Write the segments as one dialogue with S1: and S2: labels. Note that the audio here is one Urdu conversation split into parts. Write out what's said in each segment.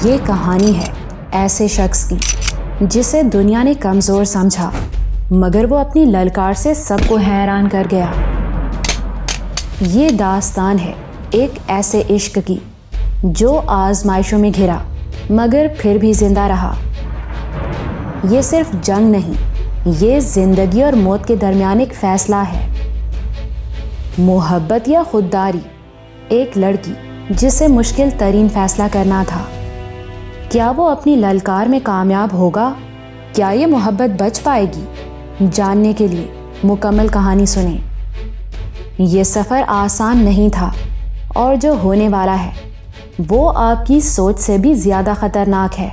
S1: یہ کہانی ہے ایسے شخص کی جسے دنیا نے کمزور سمجھا، مگر وہ اپنی للکار سے سب کو حیران کر گیا۔ یہ داستان ہے ایک ایسے عشق کی جو آزمائشوں میں گھرا مگر پھر بھی زندہ رہا۔ یہ صرف جنگ نہیں، یہ زندگی اور موت کے درمیان ایک فیصلہ ہے۔ محبت یا خودداری، ایک لڑکی جسے مشکل ترین فیصلہ کرنا تھا۔ کیا وہ اپنی للکار میں کامیاب ہوگا؟ کیا یہ محبت بچ پائے گی؟ جاننے کے لیے مکمل کہانی سنیں۔ یہ سفر آسان نہیں تھا، اور جو ہونے والا ہے وہ آپ کی سوچ سے بھی زیادہ خطرناک ہے۔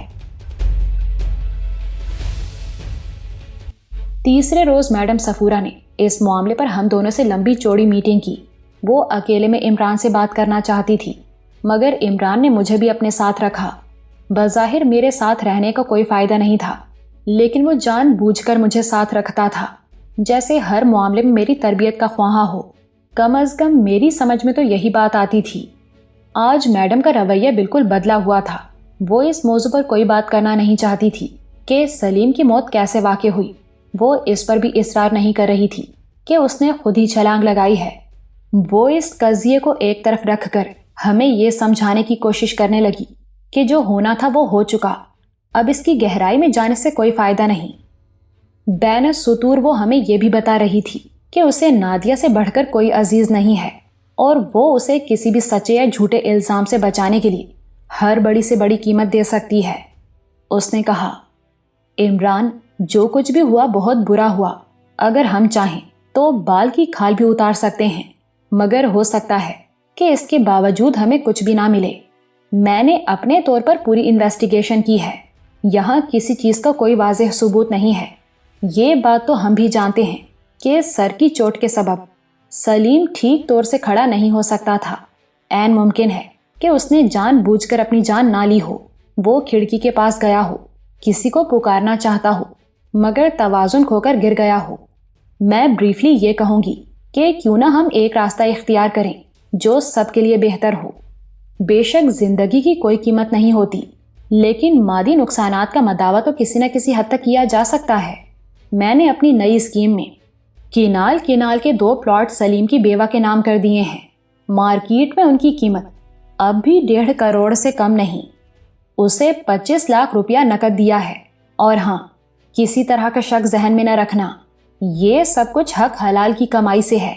S1: تیسرے روز میڈم صفورہ نے اس معاملے پر ہم دونوں سے لمبی چوڑی میٹنگ کی۔ وہ اکیلے میں عمران سے بات کرنا چاہتی تھی، مگر عمران نے مجھے بھی اپنے ساتھ رکھا۔ بظاہر میرے ساتھ رہنے کا کوئی فائدہ نہیں تھا، لیکن وہ جان بوجھ کر مجھے ساتھ رکھتا تھا، جیسے ہر معاملے میں میری تربیت کا خواہاں ہو۔ کم از کم میری سمجھ میں تو یہی بات آتی تھی۔ آج میڈم کا رویہ بالکل بدلا ہوا تھا۔ وہ اس موضوع پر کوئی بات کرنا نہیں چاہتی تھی کہ سلیم کی موت کیسے واقع ہوئی۔ وہ اس پر بھی اصرار نہیں کر رہی تھی کہ اس نے خود ہی چھلانگ لگائی ہے۔ وہ اس قضیے کو ایک طرف رکھ کر ہمیں یہ سمجھانے کی کوشش کرنے لگی کہ جو ہونا تھا وہ ہو چکا، اب اس کی گہرائی میں جانے سے کوئی فائدہ نہیں۔ بین السطور وہ ہمیں یہ بھی بتا رہی تھی کہ اسے نادیہ سے بڑھ کر کوئی عزیز نہیں ہے، اور وہ اسے کسی بھی سچے یا جھوٹے الزام سے بچانے کے لیے ہر بڑی سے بڑی قیمت دے سکتی ہے۔ اس نے کہا، عمران، جو کچھ بھی ہوا بہت برا ہوا۔ اگر ہم چاہیں تو بال کی کھال بھی اتار سکتے ہیں، مگر ہو سکتا ہے کہ اس کے باوجود ہمیں کچھ بھی نہ ملے۔ میں نے اپنے طور پر پوری انویسٹیگیشن کی ہے، یہاں کسی چیز کا کوئی واضح ثبوت نہیں ہے۔ یہ بات تو ہم بھی جانتے ہیں کہ سر کی چوٹ کے سبب سلیم ٹھیک طور سے کھڑا نہیں ہو سکتا تھا۔ عین ممکن ہے کہ اس نے جان بوجھ کر اپنی جان نہ لی ہو۔ وہ کھڑکی کے پاس گیا ہو، کسی کو پکارنا چاہتا ہو، مگر توازن کھو کر گر گیا ہو۔ میں بریفلی یہ کہوں گی کہ کیوں نہ ہم ایک راستہ اختیار کریں جو سب کے لیے بہتر ہو۔ بے شک زندگی کی کوئی قیمت نہیں ہوتی، لیکن مادی نقصانات کا مداوع تو کسی نہ کسی حد تک کیا جا سکتا ہے۔ میں نے اپنی نئی اسکیم میں کنال کے 2 پلاٹ سلیم کی بیوہ کے نام کر دیے ہیں۔ مارکیٹ میں ان کی قیمت اب بھی 1.5 کروڑ سے کم نہیں۔ اسے 25 لاکھ روپیہ نقد دیا ہے، اور ہاں، کسی طرح کا شک ذہن میں نہ رکھنا، یہ سب کچھ حق حلال کی کمائی سے ہے۔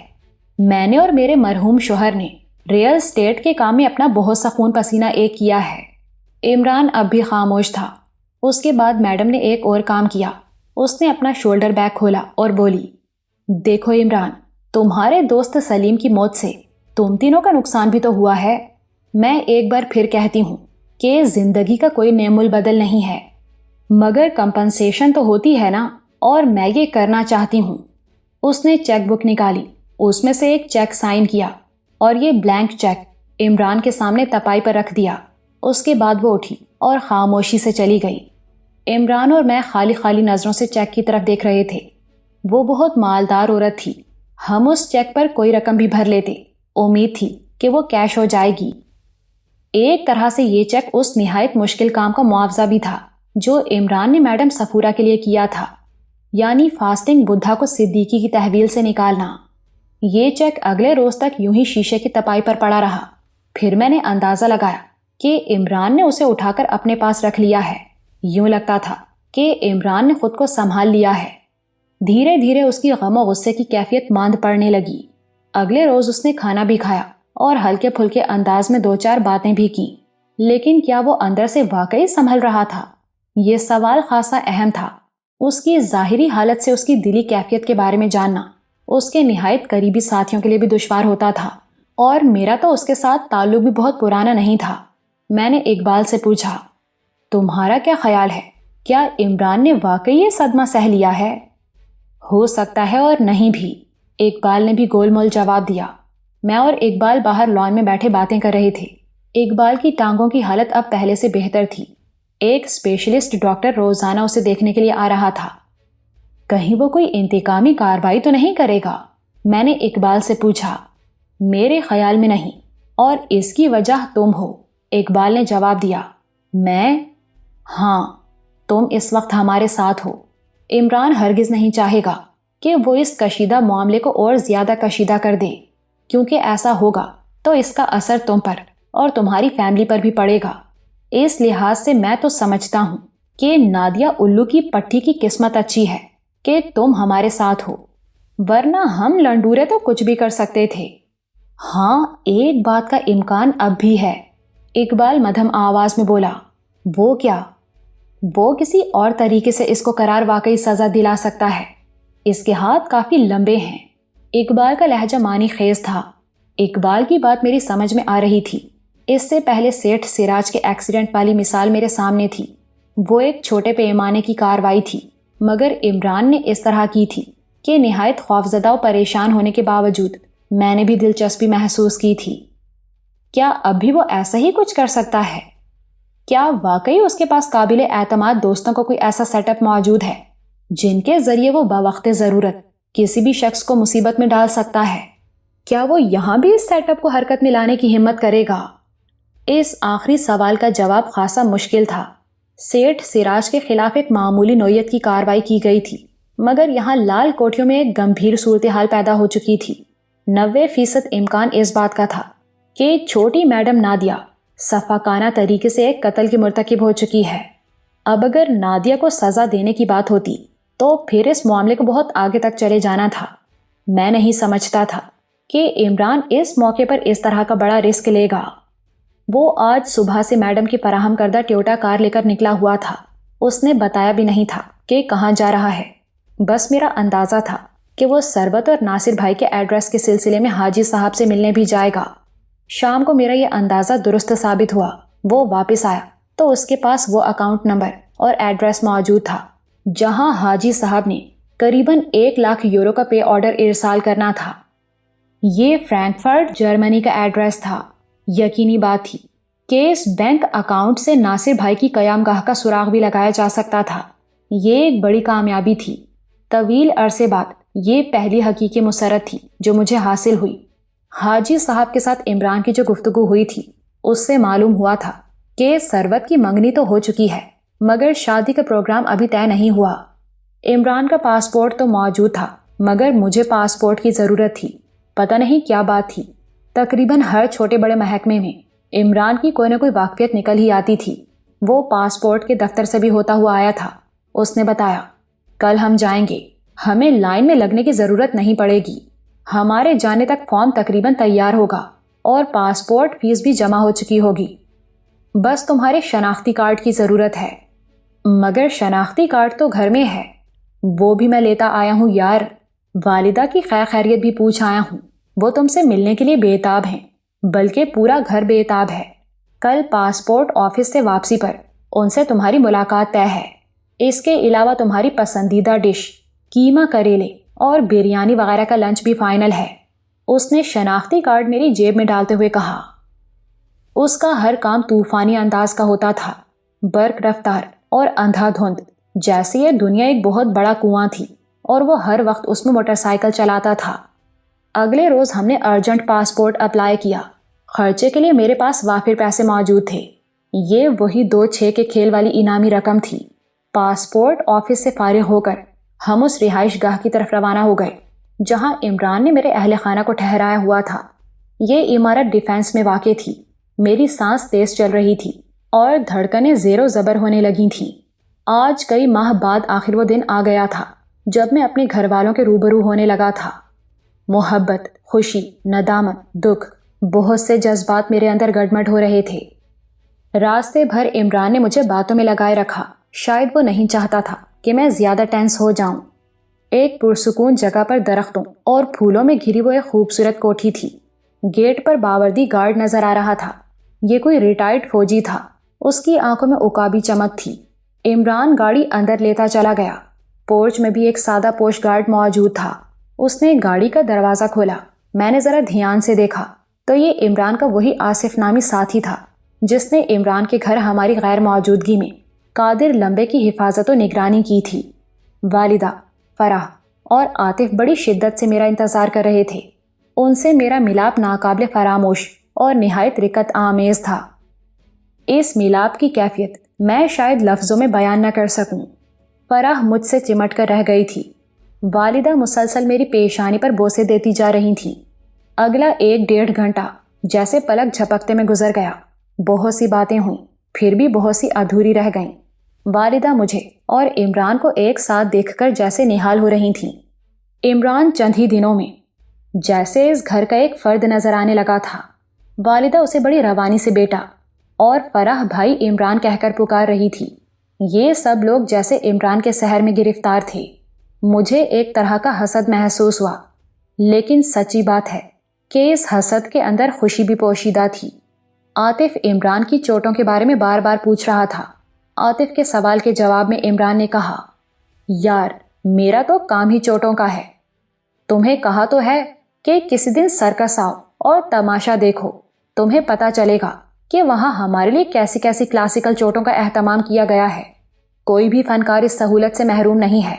S1: میں نے اور میرے مرحوم شوہر نے ریئل اسٹیٹ کے کام میں اپنا بہت سا خون پسینہ ایک کیا ہے۔ عمران اب بھی خاموش تھا۔ اس کے بعد میڈم نے ایک اور کام کیا۔ اس نے اپنا شولڈر بیگ کھولا اور بولی، دیکھو عمران، تمہارے دوست سلیم کی موت سے تم تینوں کا نقصان بھی تو ہوا ہے۔ میں ایک بار پھر کہتی ہوں کہ زندگی کا کوئی نعم البدل نہیں ہے، مگر کمپنسیشن تو ہوتی ہے نا، اور میں یہ کرنا چاہتی ہوں۔ اس نے چیک بک نکالی، اس میں سے ایک چیک سائن کیا، اور یہ بلینک چیک عمران کے سامنے تپائی پر رکھ دیا۔ اس کے بعد وہ اٹھی اور خاموشی سے چلی گئی۔ عمران اور میں خالی نظروں سے چیک کی طرف دیکھ رہے تھے۔ وہ بہت مالدار عورت تھی۔ ہم اس چیک پر کوئی رقم بھی بھر لیتے، امید تھی کہ وہ کیش ہو جائے گی۔ ایک طرح سے یہ چیک اس نہایت مشکل کام کا معاوضہ بھی تھا جو عمران نے میڈم صفورہ کے لیے کیا تھا، یعنی فاسٹنگ بدھا کو صدیقی کی تحویل سے نکالنا۔ یہ چیک اگلے روز تک یوں ہی شیشے کی تپائی پر پڑا رہا۔ پھر میں نے اندازہ لگایا کہ عمران نے اسے اٹھا کر اپنے پاس رکھ لیا ہے۔ یوں لگتا تھا کہ عمران نے خود کو سنبھال لیا ہے۔ دھیرے دھیرے اس کی غم و غصے کی کیفیت ماند پڑنے لگی۔ اگلے روز اس نے کھانا بھی کھایا اور ہلکے پھلکے انداز میں 2-4 باتیں بھی کی، لیکن کیا وہ اندر سے واقعی سنبھل رہا تھا؟ یہ سوال خاصا اہم تھا۔ اس کی ظاہری حالت سے اس کی دلی کیفیت کے بارے میں جاننا اس کے نہایت قریبی ساتھیوں کے لیے بھی دشوار ہوتا تھا، اور میرا تو اس کے ساتھ تعلق بھی بہت پرانا نہیں تھا۔ میں نے اقبال سے پوچھا، تمہارا کیا خیال ہے، کیا عمران نے واقعی یہ صدمہ سہ لیا ہے؟ ہو سکتا ہے اور نہیں بھی، اقبال نے بھی گول مول جواب دیا۔ میں اور اقبال باہر لان میں بیٹھے باتیں کر رہے تھے۔ اقبال کی ٹانگوں کی حالت اب پہلے سے بہتر تھی۔ ایک اسپیشلسٹ ڈاکٹر روزانہ اسے دیکھنے کے لیے آ رہا تھا۔ کہیں وہ کوئی انتقامی کارروائی تو نہیں کرے گا؟ میں نے اقبال سے پوچھا۔ میرے خیال میں نہیں، اور اس کی وجہ تم ہو، اقبال نے جواب دیا۔ میں؟ ہاں، تم اس وقت ہمارے ساتھ ہو۔ عمران ہرگز نہیں چاہے گا کہ وہ اس کشیدہ معاملے کو اور زیادہ کشیدہ کر دے، کیونکہ ایسا ہوگا تو اس کا اثر تم پر اور تمہاری فیملی پر بھی پڑے گا۔ اس لحاظ سے میں تو سمجھتا ہوں کہ نادیہ الو کی پٹھی کی قسمت اچھی ہے کہ تم ہمارے ساتھ ہو، ورنہ ہم لنڈورے تو کچھ بھی کر سکتے تھے۔ ہاں، ایک بات کا امکان اب بھی ہے، اقبال مدھم آواز میں بولا۔ وہ کیا؟ وہ کسی اور طریقے سے اس کو قرار واقعی سزا دلا سکتا ہے۔ اس کے ہاتھ کافی لمبے ہیں۔ اقبال کا لہجہ معنی خیز تھا۔ اقبال کی بات میری سمجھ میں آ رہی تھی۔ اس سے پہلے سیٹھ سراج کے ایکسیڈنٹ والی مثال میرے سامنے تھی۔ وہ ایک چھوٹے پیمانے کی کارروائی تھی، مگر عمران نے اس طرح کی تھی کہ نہایت خوفزدہ و پریشان ہونے کے باوجود میں نے بھی دلچسپی محسوس کی تھی۔ کیا اب بھی وہ ایسا ہی کچھ کر سکتا ہے؟ کیا واقعی اس کے پاس قابل اعتماد دوستوں کو کوئی ایسا سیٹ اپ موجود ہے جن کے ذریعے وہ بوقت ضرورت کسی بھی شخص کو مصیبت میں ڈال سکتا ہے؟ کیا وہ یہاں بھی اس سیٹ اپ کو حرکت میں لانے کی ہمت کرے گا؟ اس آخری سوال کا جواب خاصا مشکل تھا۔ سیٹھ سراج کے خلاف ایک معمولی نوعیت کی کارروائی کی گئی تھی، مگر یہاں لال کوٹھیوں میں ایک گمبھیر صورتحال پیدا ہو چکی تھی۔ 90% امکان اس بات کا تھا کہ چھوٹی میڈم نادیہ سفاکانہ طریقے سے ایک قتل کی مرتکب ہو چکی ہے۔ اب اگر نادیہ کو سزا دینے کی بات ہوتی تو پھر اس معاملے کو بہت آگے تک چلے جانا تھا۔ میں نہیں سمجھتا تھا کہ عمران اس موقع پر اس طرح کا بڑا رسک لے گا۔ وہ آج صبح سے میڈم کی فراہم کردہ ٹیوٹا کار لے کر نکلا ہوا تھا۔ اس نے بتایا بھی نہیں تھا کہ کہاں جا رہا ہے۔ بس میرا اندازہ تھا کہ وہ ثروت اور ناصر بھائی کے ایڈریس کے سلسلے میں حاجی صاحب سے ملنے بھی جائے گا۔ شام کو میرا یہ اندازہ درست ثابت ہوا۔ وہ واپس آیا تو اس کے پاس وہ اکاؤنٹ نمبر اور ایڈریس موجود تھا جہاں حاجی صاحب نے قریباً 1,00,000 یورو کا پے آرڈر ارسال کرنا تھا۔ یہ فرینکفرٹ جرمنی کا ایڈریس تھا۔ یقینی بات تھی کہ اس بینک اکاؤنٹ سے ناصر بھائی کی قیام گاہ کا سراغ بھی لگایا جا سکتا تھا۔ یہ ایک بڑی کامیابی تھی۔ طویل عرصے بعد یہ پہلی حقیقی مسرت تھی جو مجھے حاصل ہوئی۔ حاجی صاحب کے ساتھ عمران کی جو گفتگو ہوئی تھی اس سے معلوم ہوا تھا کہ ثروت کی منگنی تو ہو چکی ہے، مگر شادی کا پروگرام ابھی طے نہیں ہوا۔ عمران کا پاسپورٹ تو موجود تھا، مگر مجھے پاسپورٹ کی ضرورت تھی۔ پتہ نہیں کیا بات تھی، تقریباً ہر چھوٹے بڑے محکمے میں عمران کی کوئی نہ کوئی واقفیت نکل ہی آتی تھی۔ وہ پاسپورٹ کے دفتر سے بھی ہوتا ہوا آیا تھا۔ اس نے بتایا، کل ہم جائیں گے، ہمیں لائن میں لگنے کی ضرورت نہیں پڑے گی۔ ہمارے جانے تک فارم تقریباً تیار ہوگا اور پاسپورٹ فیس بھی جمع ہو چکی ہوگی۔ بس تمہارے شناختی کارڈ کی ضرورت ہے۔ مگر شناختی کارڈ تو گھر میں ہے۔ وہ بھی میں لیتا آیا ہوں یار۔ والدہ کی خیر خیریت بھی پوچھ آیا ہوں۔ وہ تم سے ملنے کے لیے بے تاب ہیں، بلکہ پورا گھر بے تاب ہے۔ کل پاسپورٹ آفس سے واپسی پر ان سے تمہاری ملاقات طے ہے۔ اس کے علاوہ تمہاری پسندیدہ ڈش کیما کریلے اور بریانی وغیرہ کا لنچ بھی فائنل ہے۔ اس نے شناختی کارڈ میری جیب میں ڈالتے ہوئے کہا۔ اس کا ہر کام طوفانی انداز کا ہوتا تھا، برق رفتار اور اندھا دھند، جیسے یہ دنیا ایک بہت بڑا کنواں تھی اور وہ ہر وقت اس میں موٹر سائیکل چلاتا تھا۔ اگلے روز ہم نے ارجنٹ پاسپورٹ اپلائی کیا۔ خرچے کے لیے میرے پاس وافر پیسے موجود تھے۔ یہ وہی 2-6 کے کھیل والی انعامی رقم تھی۔ پاسپورٹ آفس سے فارغ ہو کر ہم اس رہائش گاہ کی طرف روانہ ہو گئے جہاں عمران نے میرے اہل خانہ کو ٹھہرایا ہوا تھا۔ یہ عمارت ڈیفینس میں واقع تھی۔ میری سانس تیز چل رہی تھی اور دھڑکنیں زیر و زبر ہونے لگی تھیں۔ آج کئی ماہ بعد آخر وہ دن آ گیا تھا جب میں اپنے گھر والوں کے روبرو ہونے لگا تھا۔ محبت، خوشی، ندامت، دکھ، بہت سے جذبات میرے اندر گڈمڈ ہو رہے تھے۔ راستے بھر عمران نے مجھے باتوں میں لگائے رکھا۔ شاید وہ نہیں چاہتا تھا کہ میں زیادہ ٹینس ہو جاؤں۔ ایک پرسکون جگہ پر درختوں اور پھولوں میں گھری وہ ایک خوبصورت کوٹھی تھی۔ گیٹ پر باوردی گارڈ نظر آ رہا تھا۔ یہ کوئی ریٹائرڈ فوجی تھا۔ اس کی آنکھوں میں عقابی چمک تھی۔ عمران گاڑی اندر لیتا چلا گیا۔ پورچ میں بھی ایک سادہ پوش گارڈ موجود تھا۔ اس نے گاڑی کا دروازہ کھولا۔ میں نے ذرا دھیان سے دیکھا تو یہ عمران کا وہی آصف نامی ساتھی تھا جس نے عمران کے گھر ہماری غیر موجودگی میں قادر لمبے کی حفاظت و نگرانی کی تھی۔ والدہ، فرح اور عاطف بڑی شدت سے میرا انتظار کر رہے تھے۔ ان سے میرا ملاپ ناقابل فراموش اور نہایت رقت آمیز تھا۔ اس میلاد کی کیفیت میں شاید لفظوں میں بیان نہ کر سکوں۔ فرح مجھ سے چمٹ کر رہ گئی تھی۔ والدہ مسلسل میری پیشانی پر بوسے دیتی جا رہی تھیں۔ اگلا 1-1.5 گھنٹہ جیسے پلک جھپکتے میں گزر گیا۔ بہت سی باتیں ہوئیں، پھر بھی بہت سی ادھوری رہ گئیں۔ والدہ مجھے اور عمران کو ایک ساتھ دیکھ کر جیسے نہال ہو رہی تھیں۔ عمران چند ہی دنوں میں جیسے اس گھر کا ایک فرد نظر آنے لگا تھا۔ والدہ اسے بڑی روانی سے بیٹا اور فرح بھائی عمران کہہ کر پکار رہی تھی۔ یہ سب لوگ جیسے عمران کے سحر میں گرفتار تھے۔ مجھے ایک طرح کا حسد محسوس ہوا، لیکن سچی بات ہے کہ اس حسد کے اندر خوشی بھی پوشیدہ تھی۔ عاطف عمران کی چوٹوں کے بارے میں بار بار پوچھ رہا تھا۔ عاطف کے سوال کے جواب میں عمران نے کہا، یار میرا تو کام ہی چوٹوں کا ہے۔ تمہیں کہا تو ہے کہ کسی دن سرکس آؤ اور تماشا دیکھو، تمہیں پتہ چلے گا کہ وہاں ہمارے لیے کیسی کیسی کلاسیکل چوٹوں کا اہتمام کیا گیا ہے۔ کوئی بھی فنکار اس سہولت سے محروم نہیں ہے۔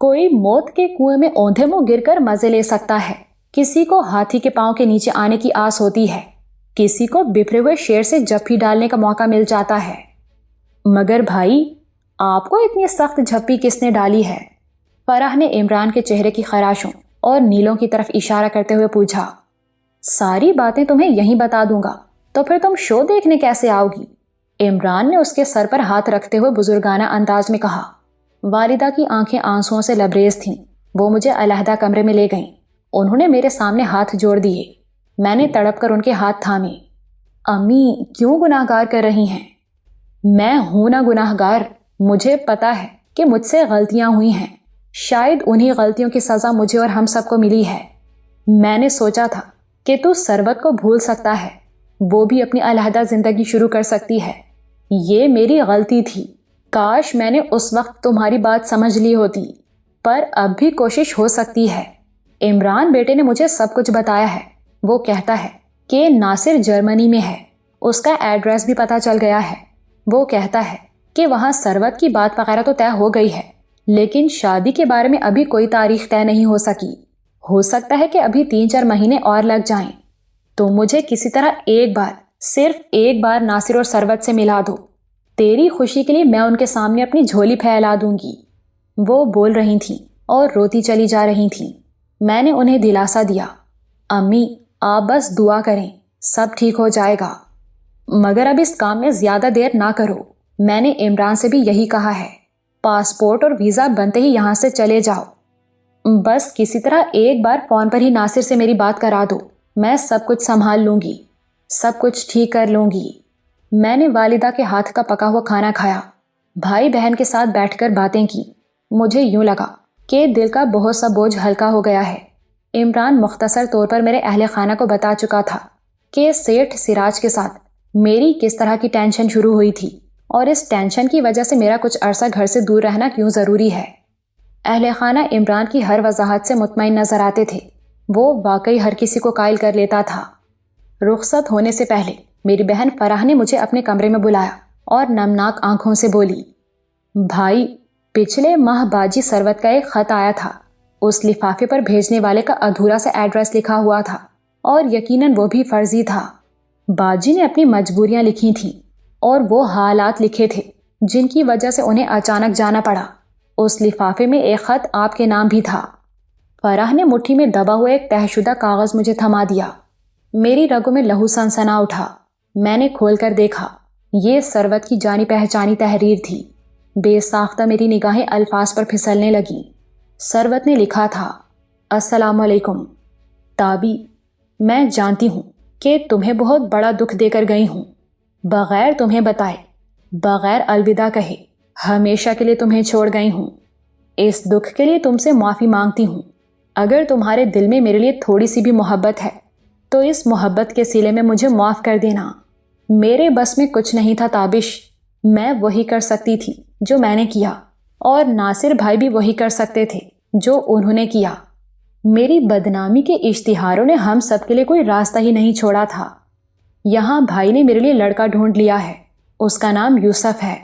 S1: کوئی موت کے کنویں میں اوندھے منہ گر کر مزے لے سکتا ہے، کسی کو ہاتھی کے پاؤں کے نیچے آنے کی آس ہوتی ہے، کسی کو بفرے ہوئے شیر سے جھپی ڈالنے کا موقع مل جاتا ہے۔ مگر بھائی آپ کو اتنی سخت جھپی کس نے ڈالی ہے؟ فرح نے عمران کے چہرے کی خراشوں اور نیلوں کی طرف اشارہ کرتے ہوئے پوچھا۔ ساری باتیں تمہیں یہیں بتا دوں گا، تو پھر تم شو دیکھنے کیسے آؤ گی؟ عمران نے اس کے سر پر ہاتھ رکھتے ہوئے بزرگانہ انداز میں کہا۔ والدہ کی آنکھیں آنسوؤں سے لبریز تھیں۔ وہ مجھے علیحدہ کمرے میں لے گئیں۔ انہوں نے میرے سامنے ہاتھ جوڑ دیے۔ میں نے تڑپ کر ان کے ہاتھ تھامے۔ امی کیوں گناہگار کر رہی ہیں؟ میں ہوں نہ گناہگار، مجھے پتا ہے کہ مجھ سے غلطیاں ہوئی ہیں، شاید انہی غلطیوں کی سزا مجھے اور ہم سب کو ملی ہے۔ میں نے سوچا تھا کہ تو سربت کو بھول سکتا ہے، وہ بھی اپنی علیحدہ زندگی شروع کر سکتی ہے۔ یہ میری غلطی تھی، کاش میں نے اس وقت تمہاری بات سمجھ لی ہوتی، پر اب بھی کوشش ہو سکتی ہے۔ عمران بیٹے نے مجھے سب کچھ بتایا ہے۔ وہ کہتا ہے کہ ناصر جرمنی میں ہے، اس کا ایڈریس بھی پتہ چل گیا ہے۔ وہ کہتا ہے کہ وہاں سروت کی بات وغیرہ تو طے ہو گئی ہے، لیکن شادی کے بارے میں ابھی کوئی تاریخ طے نہیں ہو سکی۔ ہو سکتا ہے کہ ابھی 3-4 مہینے اور لگ جائیں۔ تو مجھے کسی طرح ایک بار، صرف ایک بار ناصر اور سروت سے ملا دو۔ تیری خوشی کے لیے میں ان کے سامنے اپنی جھولی پھیلا دوں گی۔ وہ بول رہی تھیں اور روتی چلی جا رہی تھیں۔ میں نے انہیں دلاسا دیا، امی آپ بس دعا کریں، سب ٹھیک ہو جائے گا، مگر اب اس کام میں زیادہ دیر نہ کرو۔ میں نے عمران سے بھی یہی کہا ہے، پاسپورٹ اور ویزا بنتے ہی یہاں سے چلے جاؤ۔ بس کسی طرح ایک بار فون پر ہی ناصر سے میری بات کرا دو، میں سب کچھ سنبھال لوں گی، سب کچھ ٹھیک کر لوں گی۔ میں نے والدہ کے ہاتھ کا پکا ہوا کھانا کھایا، بھائی بہن کے ساتھ بیٹھ کر باتیں کی۔ مجھے یوں لگا کہ دل کا بہت سا بوجھ ہلکا ہو گیا ہے۔ عمران مختصر طور پر میرے اہل خانہ کو بتا چکا تھا کہ سیٹھ سراج کے ساتھ میری کس طرح کی ٹینشن شروع ہوئی تھی، اور اس ٹینشن کی وجہ سے میرا کچھ عرصہ گھر سے دور رہنا کیوں ضروری ہے۔ اہل خانہ عمران کی ہر وضاحت سے مطمئن نظر آتے تھے۔ وہ واقعی ہر کسی کو قائل کر لیتا تھا۔ رخصت ہونے سے پہلے میری بہن فرح نے مجھے اپنے کمرے میں بلایا اور نمناک آنکھوں سے بولی، بھائی پچھلے ماہ باجی سروت کا ایک خط آیا تھا، اس لفافے پر بھیجنے والے کا ادھورا سا ایڈریس لکھا ہوا تھا، اور یقیناً وہ بھی فرضی تھا۔ باجی نے اپنی مجبوریاں لکھی تھیں اور وہ حالات لکھے تھے جن کی وجہ سے انہیں اچانک جانا پڑا۔ اس لفافے میں ایک خط آپ کے نام بھی تھا۔ فرح نے مٹھی میں دبا ہوا ایک تہہ شدہ کاغذ مجھے تھما دیا۔ میری رگوں میں لہو سنسنا اٹھا۔ میں نے کھول کر دیکھا، یہ سروت کی جانی پہچانی تحریر تھی۔ بے ساختہ میری نگاہیں الفاظ پر پھسلنے لگیں۔ سروت نے لکھا تھا، السلام علیکم تابی، میں جانتی ہوں کہ تمہیں بہت بڑا دکھ دے کر گئی ہوں، بغیر تمہیں بتائے، بغیر الوداع کہے ہمیشہ کے لیے تمہیں چھوڑ گئی ہوں۔ اس دکھ کے لیے تم سے معافی مانگتی ہوں۔ اگر تمہارے دل میں میرے لیے تھوڑی سی بھی محبت ہے تو اس محبت کے صلے میں مجھے معاف کر دینا۔ میرے بس میں کچھ نہیں تھا تابش، میں وہی کر سکتی تھی جو میں نے کیا، اور ناصر بھائی بھی وہی کر سکتے تھے جو انہوں نے کیا۔ میری بدنامی کے اشتہاروں نے ہم سب کے لیے کوئی راستہ ہی نہیں چھوڑا تھا۔ یہاں بھائی نے میرے لیے لڑکا ڈھونڈ لیا ہے، اس کا نام یوسف ہے،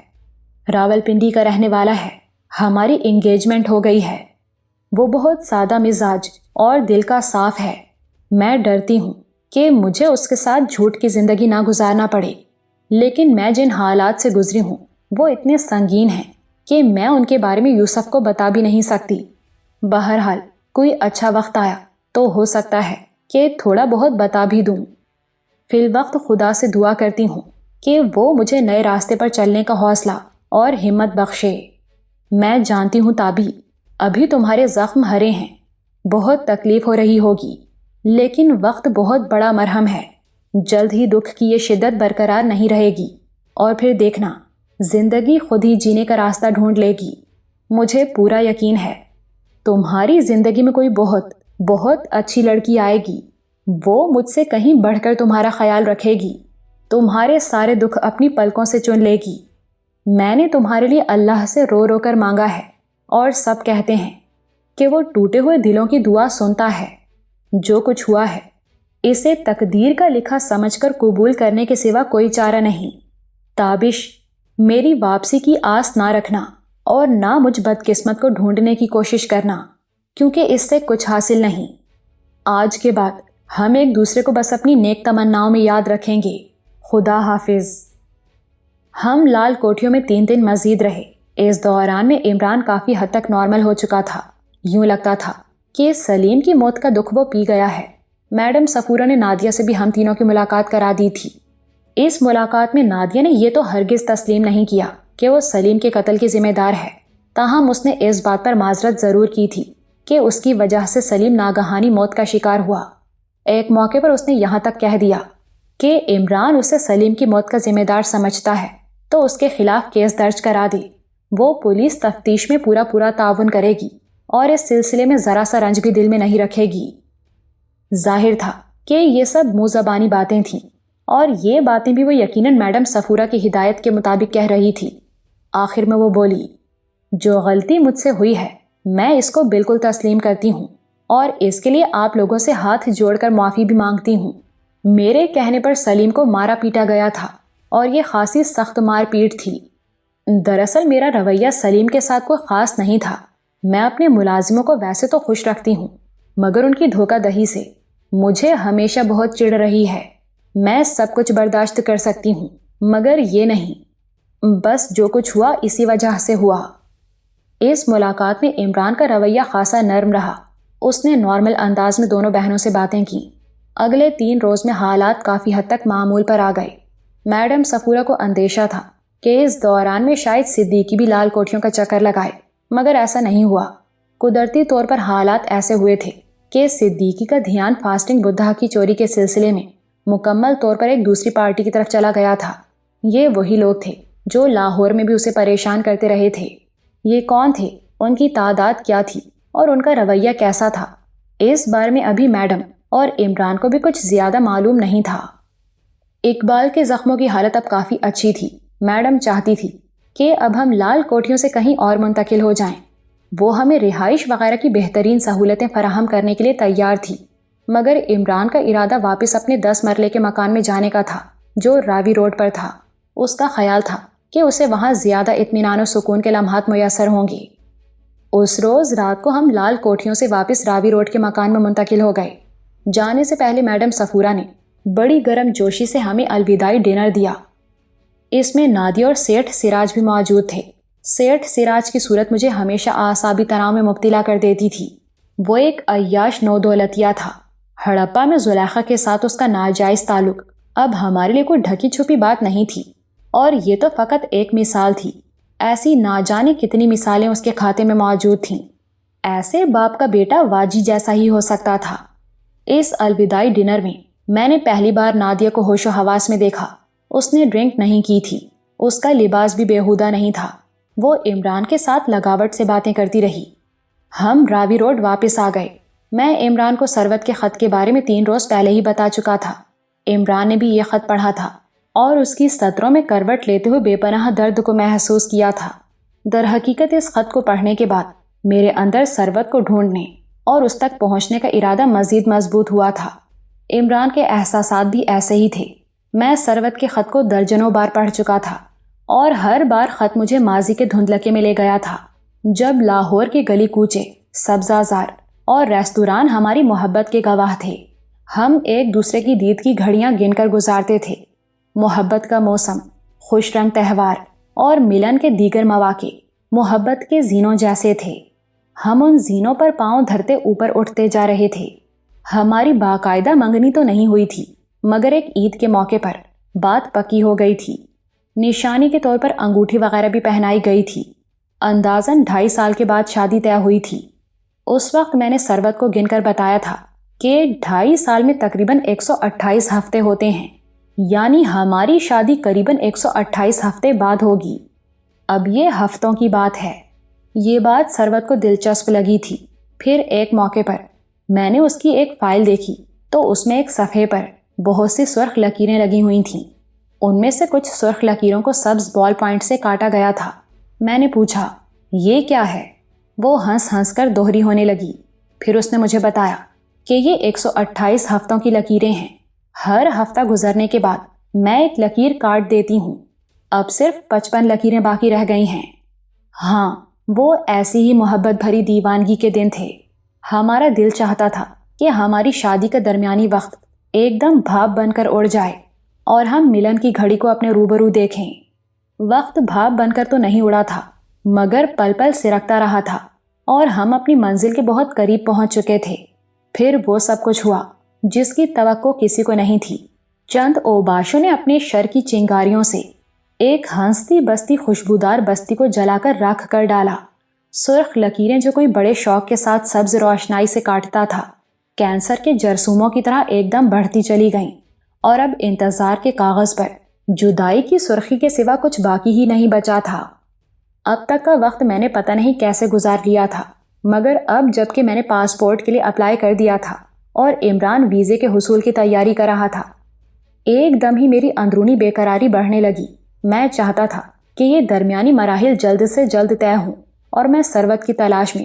S1: راولپنڈی کا رہنے والا ہے، ہماری انگیجمنٹ ہو گئی ہے۔ وہ بہت سادہ مزاج اور دل کا صاف ہے۔ میں ڈرتی ہوں کہ مجھے اس کے ساتھ جھوٹ کی زندگی نہ گزارنا پڑے۔ لیکن میں جن حالات سے گزری ہوں وہ اتنے سنگین ہیں کہ میں ان کے بارے میں یوسف کو بتا بھی نہیں سکتی۔ بہرحال کوئی اچھا وقت آیا تو ہو سکتا ہے کہ تھوڑا بہت بتا بھی دوں۔ فی الوقت خدا سے دعا کرتی ہوں کہ وہ مجھے نئے راستے پر چلنے کا حوصلہ اور ہمت بخشے۔ میں جانتی ہوں تابی، ابھی تمہارے زخم ہرے ہیں، بہت تکلیف ہو رہی ہوگی، لیکن وقت بہت بڑا مرہم ہے، جلد ہی دکھ کی یہ شدت برقرار نہیں رہے گی، اور پھر دیکھنا زندگی خود ہی جینے کا راستہ ڈھونڈ لے گی۔ مجھے پورا یقین ہے تمہاری زندگی میں کوئی بہت بہت اچھی لڑکی آئے گی، وہ مجھ سے کہیں بڑھ کر تمہارا خیال رکھے گی، تمہارے سارے دکھ اپنی پلکوں سے چن لے گی۔ میں نے تمہارے لیے اللہ سے رو رو کر مانگا ہے، اور سب کہتے ہیں کہ وہ ٹوٹے ہوئے دلوں کی دعا سنتا ہے۔ جو کچھ ہوا ہے اسے تقدیر کا لکھا سمجھ کر قبول کرنے کے سوا کوئی چارہ نہیں۔ تابش، میری واپسی کی آس نہ رکھنا اور نہ مجھ بدقسمت کو ڈھونڈنے کی کوشش کرنا، کیونکہ اس سے کچھ حاصل نہیں۔ آج کے بعد ہم ایک دوسرے کو بس اپنی نیک تمناؤں میں یاد رکھیں گے۔ خدا حافظ۔ ہم لال کوٹھیوں میں 3 دن مزید رہے۔ اس دوران میں عمران کافی حد تک نارمل ہو چکا تھا۔ یوں لگتا تھا کہ سلیم کی موت کا دکھ وہ پی گیا ہے۔ میڈم صفورہ نے نادیہ سے بھی ہم تینوں کی ملاقات کرا دی تھی۔ اس ملاقات میں نادیہ نے یہ تو ہرگز تسلیم نہیں کیا کہ وہ سلیم کے قتل کی ذمہ دار ہے، تاہم اس نے اس بات پر معذرت ضرور کی تھی کہ اس کی وجہ سے سلیم ناگہانی موت کا شکار ہوا۔ ایک موقع پر اس نے یہاں تک کہہ دیا کہ عمران اسے سلیم کی موت کا ذمہ دار سمجھتا ہے تو اس کے خلاف کیس درج کرا دے، وہ پولیس تفتیش میں پورا تعاون کرے گی اور اس سلسلے میں ذرا سا رنج بھی دل میں نہیں رکھے گی۔ ظاہر تھا کہ یہ سب منہ زبانی باتیں تھیں، اور یہ باتیں بھی وہ یقیناً میڈم صفورہ کی ہدایت کے مطابق کہہ رہی تھی۔ آخر میں وہ بولی، جو غلطی مجھ سے ہوئی ہے میں اس کو بالکل تسلیم کرتی ہوں، اور اس کے لیے آپ لوگوں سے ہاتھ جوڑ کر معافی بھی مانگتی ہوں۔ میرے کہنے پر سلیم کو مارا پیٹا گیا تھا، اور یہ خاصی سخت مار پیٹ تھی۔ دراصل میرا رویہ سلیم کے ساتھ کوئی خاص نہیں تھا۔ میں اپنے ملازموں کو ویسے تو خوش رکھتی ہوں، مگر ان کی دھوکہ دہی سے مجھے ہمیشہ بہت چڑ رہی ہے۔ میں سب کچھ برداشت کر سکتی ہوں، مگر یہ نہیں۔ بس جو کچھ ہوا اسی وجہ سے ہوا۔ اس ملاقات میں عمران کا رویہ خاصا نرم رہا۔ اس نے نارمل انداز میں دونوں بہنوں سے باتیں کی۔ اگلے 3 روز میں حالات کافی حد تک معمول پر آ گئے۔ میڈم صفورہ کو اندیشہ تھا کہ اس دوران میں شاید صدیقی بھی لال کوٹھیوں کا چکر لگائے، مگر ایسا نہیں ہوا۔ قدرتی طور پر حالات ایسے ہوئے تھے کہ صدیقی کا دھیان فاسٹنگ بدھا کی چوری کے سلسلے میں مکمل طور پر ایک دوسری پارٹی کی طرف چلا گیا تھا۔ یہ وہی لوگ تھے جو لاہور میں بھی اسے پریشان کرتے رہے تھے۔ یہ کون تھے، ان کی تعداد کیا تھی، اور ان کا رویہ کیسا تھا، اس بارے میں ابھی میڈم اور عمران کو بھی کچھ زیادہ معلوم نہیں تھا۔ اقبال کے زخموں کی حالت اب کافی اچھی تھی۔ میڈم چاہتی تھی کہ اب ہم لال کوٹھیوں سے کہیں اور منتقل ہو جائیں۔ وہ ہمیں رہائش وغیرہ کی بہترین سہولتیں فراہم کرنے کے لیے تیار تھی، مگر عمران کا ارادہ واپس اپنے 10 مرلے کے مکان میں جانے کا تھا جو راوی روڈ پر تھا۔ اس کا خیال تھا کہ اسے وہاں زیادہ اطمینان و سکون کے لمحات میسر ہوں گے۔ اس روز رات کو ہم لال کوٹھیوں سے واپس راوی روڈ کے مکان میں منتقل ہو گئے۔ جانے سے پہلے میڈم صفورہ نے بڑی گرم جوشی سے ہمیں الوداعی ڈنر دیا۔ اس میں نادیہ اور سیٹھ سراج بھی موجود تھے۔ سیٹھ سراج کی صورت مجھے ہمیشہ اعصابی تناؤ میں مبتلا کر دیتی تھی۔ وہ ایک عیاش نو دولتیا تھا۔ ہڑپا میں زلیخا کے ساتھ اس کا ناجائز تعلق اب ہمارے لیے کوئی ڈھکی چھپی بات نہیں تھی، اور یہ تو فقط ایک مثال تھی۔ ایسی نہ جانے کتنی مثالیں اس کے کھاتے میں موجود تھیں۔ ایسے باپ کا بیٹا واجی جیسا ہی ہو سکتا تھا۔ اس الوداعی ڈنر میں میں نے پہلی بار نادیہ کو ہوش و حواس میں دیکھا۔ اس نے ڈرنک نہیں کی تھی، اس کا لباس بھی بیہودہ نہیں تھا۔ وہ عمران کے ساتھ لگاوٹ سے باتیں کرتی رہی۔ ہم راوی روڈ واپس آ گئے۔ میں عمران کو سروت کے خط کے بارے میں 3 روز پہلے ہی بتا چکا تھا۔ عمران نے بھی یہ خط پڑھا تھا اور اس کی سطروں میں کروٹ لیتے ہوئے بے پناہ درد کو محسوس کیا تھا۔ در حقیقت اس خط کو پڑھنے کے بعد میرے اندر سروت کو ڈھونڈنے اور اس تک پہنچنے کا ارادہ مزید مضبوط ہوا تھا۔ عمران کے احساسات بھی ایسے ہی تھے۔ میں سروت کے خط کو درجنوں بار پڑھ چکا تھا، اور ہر بار خط مجھے ماضی کے دھندلکے میں لے گیا تھا، جب لاہور کے گلی کوچے، سبزہ زار اور ریستوران ہماری محبت کے گواہ تھے۔ ہم ایک دوسرے کی دید کی گھڑیاں گن کر گزارتے تھے۔ محبت کا موسم، خوش رنگ تہوار اور ملن کے دیگر مواقع محبت کے زینوں جیسے تھے۔ ہم ان زینوں پر پاؤں دھرتے اوپر اٹھتے جا رہے تھے۔ ہماری باقاعدہ منگنی تو نہیں ہوئی تھی، مگر ایک عید کے موقع پر بات پکی ہو گئی تھی۔ نشانی کے طور پر انگوٹھی وغیرہ بھی پہنائی گئی تھی۔ اندازاً 2.5 سال کے بعد شادی طے ہوئی تھی۔ اس وقت میں نے سروت کو گن کر بتایا تھا کہ 2.5 سال میں تقریباً 128 ہفتے ہوتے ہیں، یعنی ہماری شادی قریباً 128 ہفتے بعد ہوگی۔ اب یہ ہفتوں کی بات ہے۔ یہ بات سروت کو دلچسپ لگی تھی۔ پھر ایک موقع پر میں نے اس کی ایک فائل دیکھی تو اس میں ایک صفحے پر بہت سی سرخ لکیریں لگی ہوئی تھیں۔ ان میں سے کچھ سرخ لکیروں کو سبز بال پوائنٹ سے کاٹا گیا تھا۔ میں نے پوچھا، یہ کیا ہے؟ وہ ہنس ہنس کر دوہری ہونے لگی۔ پھر اس نے مجھے بتایا کہ یہ 128 ہفتوں کی لکیریں ہیں۔ ہر ہفتہ گزرنے کے بعد میں ایک لکیر کاٹ دیتی ہوں۔ اب صرف 55 لکیریں باقی رہ گئی ہیں۔ ہاں، وہ ایسی ہی محبت بھری دیوانگی کے دن تھے۔ ہمارا دل چاہتا تھا کہ ہماری شادی کا درمیانی وقت ایک دم بھاپ بن کر اڑ جائے اور ہم ملن کی گھڑی کو اپنے روبرو دیکھیں۔ وقت بھاپ بن کر تو نہیں اڑا تھا، مگر پل پل سرکتا رہا تھا اور ہم اپنی منزل کے بہت قریب پہنچ چکے تھے۔ پھر وہ سب کچھ ہوا جس کی توقع کسی کو نہیں تھی۔ چند اوباشوں نے اپنے شر کی چنگاریوں سے ایک ہنستی بستی خوشبودار بستی کو جلا کر راکھ کر ڈالا۔ سرخ لکیریں جو کوئی بڑے شوق کے ساتھ سبز روشنائی سے کاٹتا تھا، کینسر کے جرثوموں کی طرح ایک دم بڑھتی چلی گئیں، اور اب انتظار کے کاغذ پر جدائی کی سرخی کے سوا کچھ باقی ہی نہیں بچا تھا۔ اب تک کا وقت میں نے پتہ نہیں کیسے گزار لیا تھا، مگر اب جب کہ میں نے پاسپورٹ کے لیے اپلائی کر دیا تھا اور عمران ویزے کے حصول کی تیاری کر رہا تھا، ایک دم ہی میری اندرونی بے قراری بڑھنے لگی۔ میں چاہتا تھا کہ یہ درمیانی مراحل جلد سے جلد طے ہوں اور میں سروت کی تلاش میں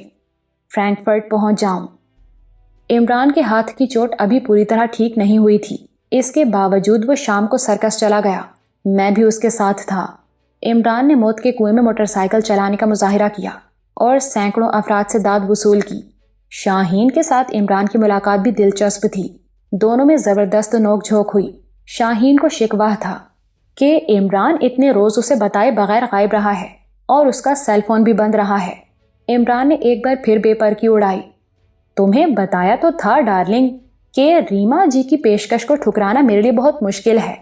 S1: فرینکفرٹ پہنچ جاؤں۔ عمران کے ہاتھ کی چوٹ ابھی پوری طرح ٹھیک نہیں ہوئی تھی، اس کے باوجود وہ شام کو سرکس چلا گیا۔ میں بھی اس کے ساتھ تھا۔ عمران نے موت کے کنویں میں موٹر سائیکل چلانے کا مظاہرہ کیا اور سینکڑوں افراد سے داد وصول کی۔ شاہین کے ساتھ عمران کی ملاقات بھی دلچسپ تھی۔ دونوں میں زبردست نوک جھونک ہوئی۔ شاہین کو شکوہ تھا کہ عمران اتنے روز اسے بتائے بغیر غائب رہا ہے اور اس کا سیل فون بھی بند رہا ہے۔ عمران نے ایک بار پھر بے پر کی اڑائی۔ تمہیں بتایا تو تھا ڈارلنگ کہ ریما جی کی پیشکش کو ٹھکرانا میرے لیے بہت مشکل ہے۔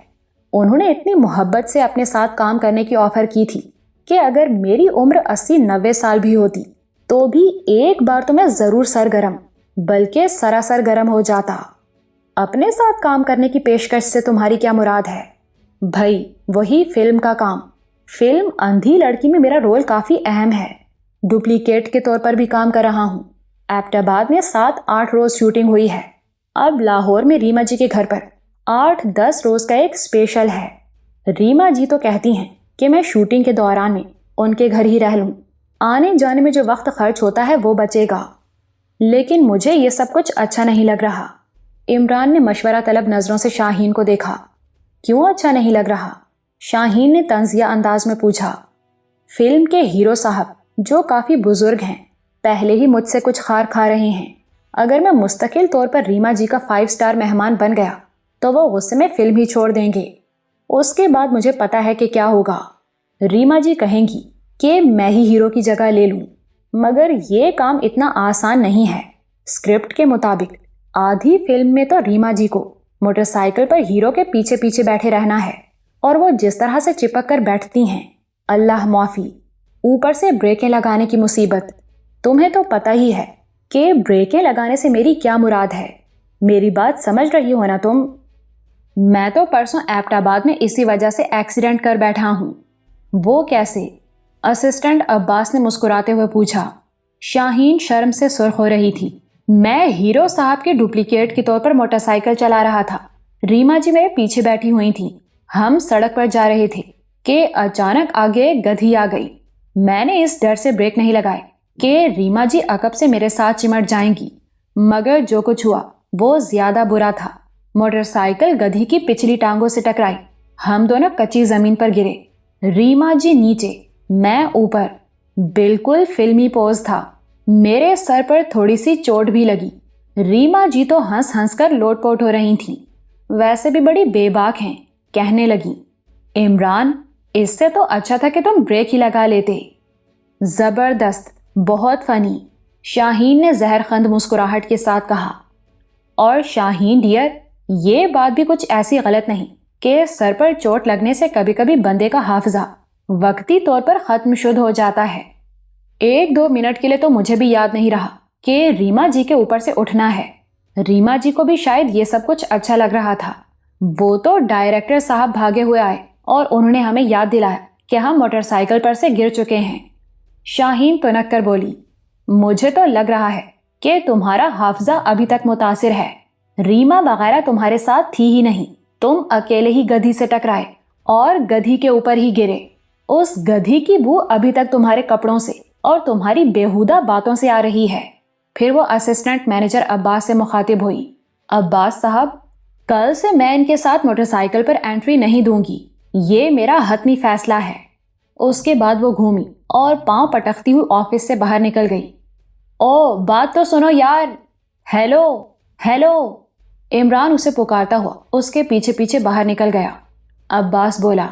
S1: انہوں نے اتنی محبت سے اپنے ساتھ کام کرنے کی آفر کی تھی کہ اگر میری عمر 80-90 سال بھی ہوتی تو بھی ایک بار تو میں ضرور سرگرم بلکہ سراسر گرم ہو جاتا۔ اپنے ساتھ کام کرنے کی پیشکش سے تمہاری کیا مراد ہے؟ بھائی، وہی فلم کا کام۔ فلم اندھی لڑکی میں میرا رول کافی اہم ہے۔ ڈپلیکیٹ کے طور پر بھی کام کر رہا ہوں۔ ایبٹ آباد میں 7-8 روز شوٹنگ ہوئی ہے۔ اب لاہور میں ریما جی کے گھر پر 8-10 روز کا ایک اسپیشل ہے۔ ریما جی تو کہتی ہیں کہ میں شوٹنگ کے دوران میں ان کے گھر ہی رہ لوں، آنے جانے میں جو وقت خرچ ہوتا ہے وہ بچے گا۔ لیکن مجھے یہ سب کچھ اچھا نہیں لگ رہا۔ عمران نے مشورہ طلب نظروں سے شاہین کو دیکھا۔ کیوں اچھا نہیں لگ رہا؟ شاہین نے طنزیہ انداز میں پوچھا۔ فلم کے ہیرو صاحب جو کافی بزرگ ہیں پہلے ہی مجھ سے کچھ خار کھا رہے ہیں۔ اگر میں مستقل طور پر ریما جی کا 5 اسٹار مہمان بن گیا تو وہ غصے میں فلم ہی چھوڑ دیں گے۔ اس کے بعد مجھے پتا ہے کہ کیا ہوگا۔ ریما جی کہیں گی کہ میں ہی ہیرو کی جگہ لے لوں، مگر یہ کام اتنا آسان نہیں ہے۔ اسکرپٹ کے مطابق آدھی فلم میں تو ریما جی کو موٹر سائیکل پر ہیرو کے پیچھے پیچھے بیٹھے رہنا ہے، اور وہ جس طرح سے چپک کر بیٹھتی ہیں، اللہ معافی، اوپر سے بریکیں لگانے کی مصیبت۔ تمہیں تو پتہ ہی ہے کہ بریکیں لگانے سے میری کیا مراد ہے۔ میری بات سمجھ رہی ہو نا تم؟ میں تو پرسوں ایبٹ آباد میں اسی وجہ سے ایکسیڈنٹ کر بیٹھا ہوں۔ وہ کیسے؟ اسسٹنٹ عباس نے مسکراتے ہوئے پوچھا۔ شاہین شرم سے سرخ ہو رہی تھی۔ میں ہیرو صاحب کے ڈپلیکیٹ کے طور پر موٹر سائیکل چلا رہا تھا۔ ریما جی میرے پیچھے بیٹھی ہوئی تھیں۔ ہم سڑک پر جا رہے تھے کہ اچانک آگے گدھی آ گئی۔ میں نے اس ڈر سے بریک نہیں لگائے کہ ریما جی عقب سے میرے ساتھ چمٹ جائیں گی، مگر جو کچھ ہوا وہ زیادہ برا تھا۔ موٹر سائیکل گدھی کی پچھلی ٹانگوں سے ٹکرائی۔ ہم دونوں کچی زمین پر گرے، ریما جی نیچے، میں اوپر۔ بالکل فلمی پوز تھا۔ میرے سر پر تھوڑی سی چوٹ بھی لگی۔ ریما جی تو ہنس ہنس کر لوٹ پوٹ ہو رہی تھیں۔ ویسے بھی بڑی بے باک ہیں، کہنے لگی، عمران اس سے تو اچھا تھا کہ تم بریک ہی لگا لیتے۔ زبردست، بہت فنی، شاہین نے زہر خند مسکراہٹ کے ساتھ کہا۔ اور شاہین ڈیئر، یہ بات بھی کچھ ایسی غلط نہیں کہ سر پر چوٹ لگنے سے کبھی کبھی بندے کا حافظہ وقتی طور پر ختم شدھ ہو جاتا ہے۔ 1-2 منٹ کے لیے تو مجھے بھی یاد نہیں رہا کہ ریما جی کے اوپر سے اٹھنا ہے۔ ریما جی کو بھی شاید یہ سب کچھ اچھا لگ رہا تھا۔ وہ تو ڈائریکٹر صاحب بھاگے ہوئے آئے اور انہوں نے ہمیں یاد دلایا کہ ہم موٹر سائیکل پر سے گر چکے ہیں۔ شاہین تنک کر بولی، مجھے تو لگ رہا ہے کہ تمہارا حافظہ ابھی تک متاثر ہے۔ ریما وغیرہ تمہارے ساتھ تھی ہی نہیں، تم اکیلے ہی گدھی سے ٹکرائے اور گدھی کے اوپر ہی گرے۔ اس گدھی کی بو ابھی تک تمہارے کپڑوں سے اور تمہاری بیہودہ باتوں سے آ رہی ہے۔ پھر وہ اسسٹنٹ مینیجر عباس سے مخاطب ہوئی، عباس صاحب، کل سے میں ان کے ساتھ موٹر سائیکل پر انٹری نہیں دوں گی، یہ میرا حتمی فیصلہ ہے۔ اس کے بعد وہ گھومی اور پاؤں پٹکتی ہوئی آفس سے باہر نکل گئی۔ او بات تو سنو یار، ہیلو ہیلو، عمران اسے پکارتا ہوا اس کے پیچھے پیچھے باہر نکل گیا۔ عباس بولا،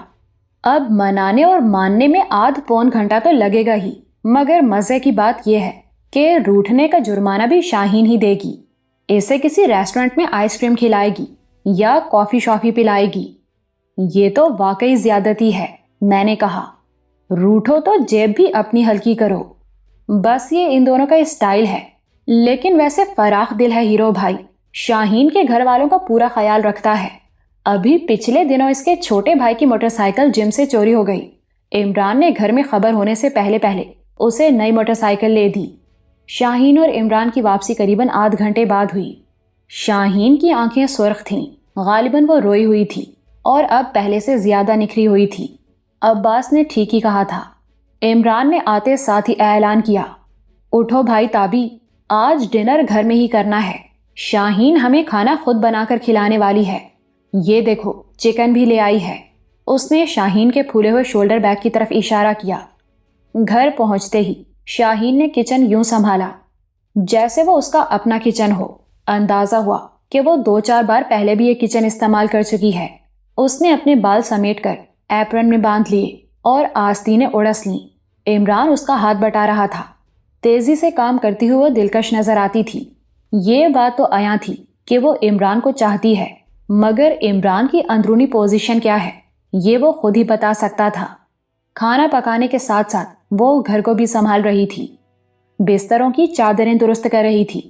S1: اب منانے اور ماننے میں آدھ پون گھنٹہ تو لگے گا ہی، مگر مزے کی بات یہ ہے کہ روٹھنے کا جرمانہ بھی شاہین ہی دے گی۔ اسے کسی ریسٹورنٹ میں آئس کریم کھلائے گی یا کافی شافی پلائے گی۔ یہ تو واقعی زیادتی ہے، میں نے کہا۔ روٹھو تو جیب بھی اپنی ہلکی کرو، بس یہ ان دونوں کا اسٹائل ہے۔ لیکن ویسے فراخ دل ہے ہیرو بھائی، شاہین کے گھر والوں کا پورا خیال رکھتا ہے۔ ابھی پچھلے دنوں اس کے چھوٹے بھائی کی موٹر سائیکل جم سے چوری ہو گئی۔ عمران نے گھر میں خبر ہونے سے پہلے اسے نئی موٹر سائیکل لے دی۔ شاہین اور عمران کی واپسی قریباً آدھ گھنٹے بعد ہوئی۔ شاہین کی آنکھیں سرخ تھیں، غالباً وہ روئی ہوئی تھی اور اب پہلے سے زیادہ نکھری ہوئی تھی۔ عباس نے ٹھیک ہی کہا تھا۔ عمران نے آتے ساتھ ہی اعلان کیا، اٹھو بھائی تابی، آج ڈنر گھر میں ہی کرنا ہے۔ شاہین ہمیں کھانا خود بنا کر کھلانے والی ہے، یہ دیکھو چکن بھی لے آئی ہے۔ اس نے شاہین کے پھولے ہوئے شولڈر بیگ کی طرف اشارہ کیا۔ گھر پہنچتے ہی شاہین نے کچن یوں سنبھالا جیسے وہ اس کا اپنا کچن ہو۔ اندازہ ہوا کہ وہ 2-4 بار پہلے بھی یہ کچن استعمال کر چکی ہے۔ اس نے اپنے بال سمیٹ کر ایپرن میں باندھ لیے اور آستینیں اڑس لیں۔ عمران اس کا ہاتھ بٹا رہا تھا۔ تیزی سے کام کرتی ہوئی وہ دلکش نظر آتی تھی۔ یہ بات تو عیاں تھی کہ وہ عمران کو چاہتی ہے، مگر عمران کی اندرونی پوزیشن کیا ہے یہ وہ خود ہی بتا سکتا تھا۔ کھانا پکانے کے ساتھ ساتھ وہ گھر کو بھی سنبھال رہی تھی، بستروں کی چادریں درست کر رہی تھی،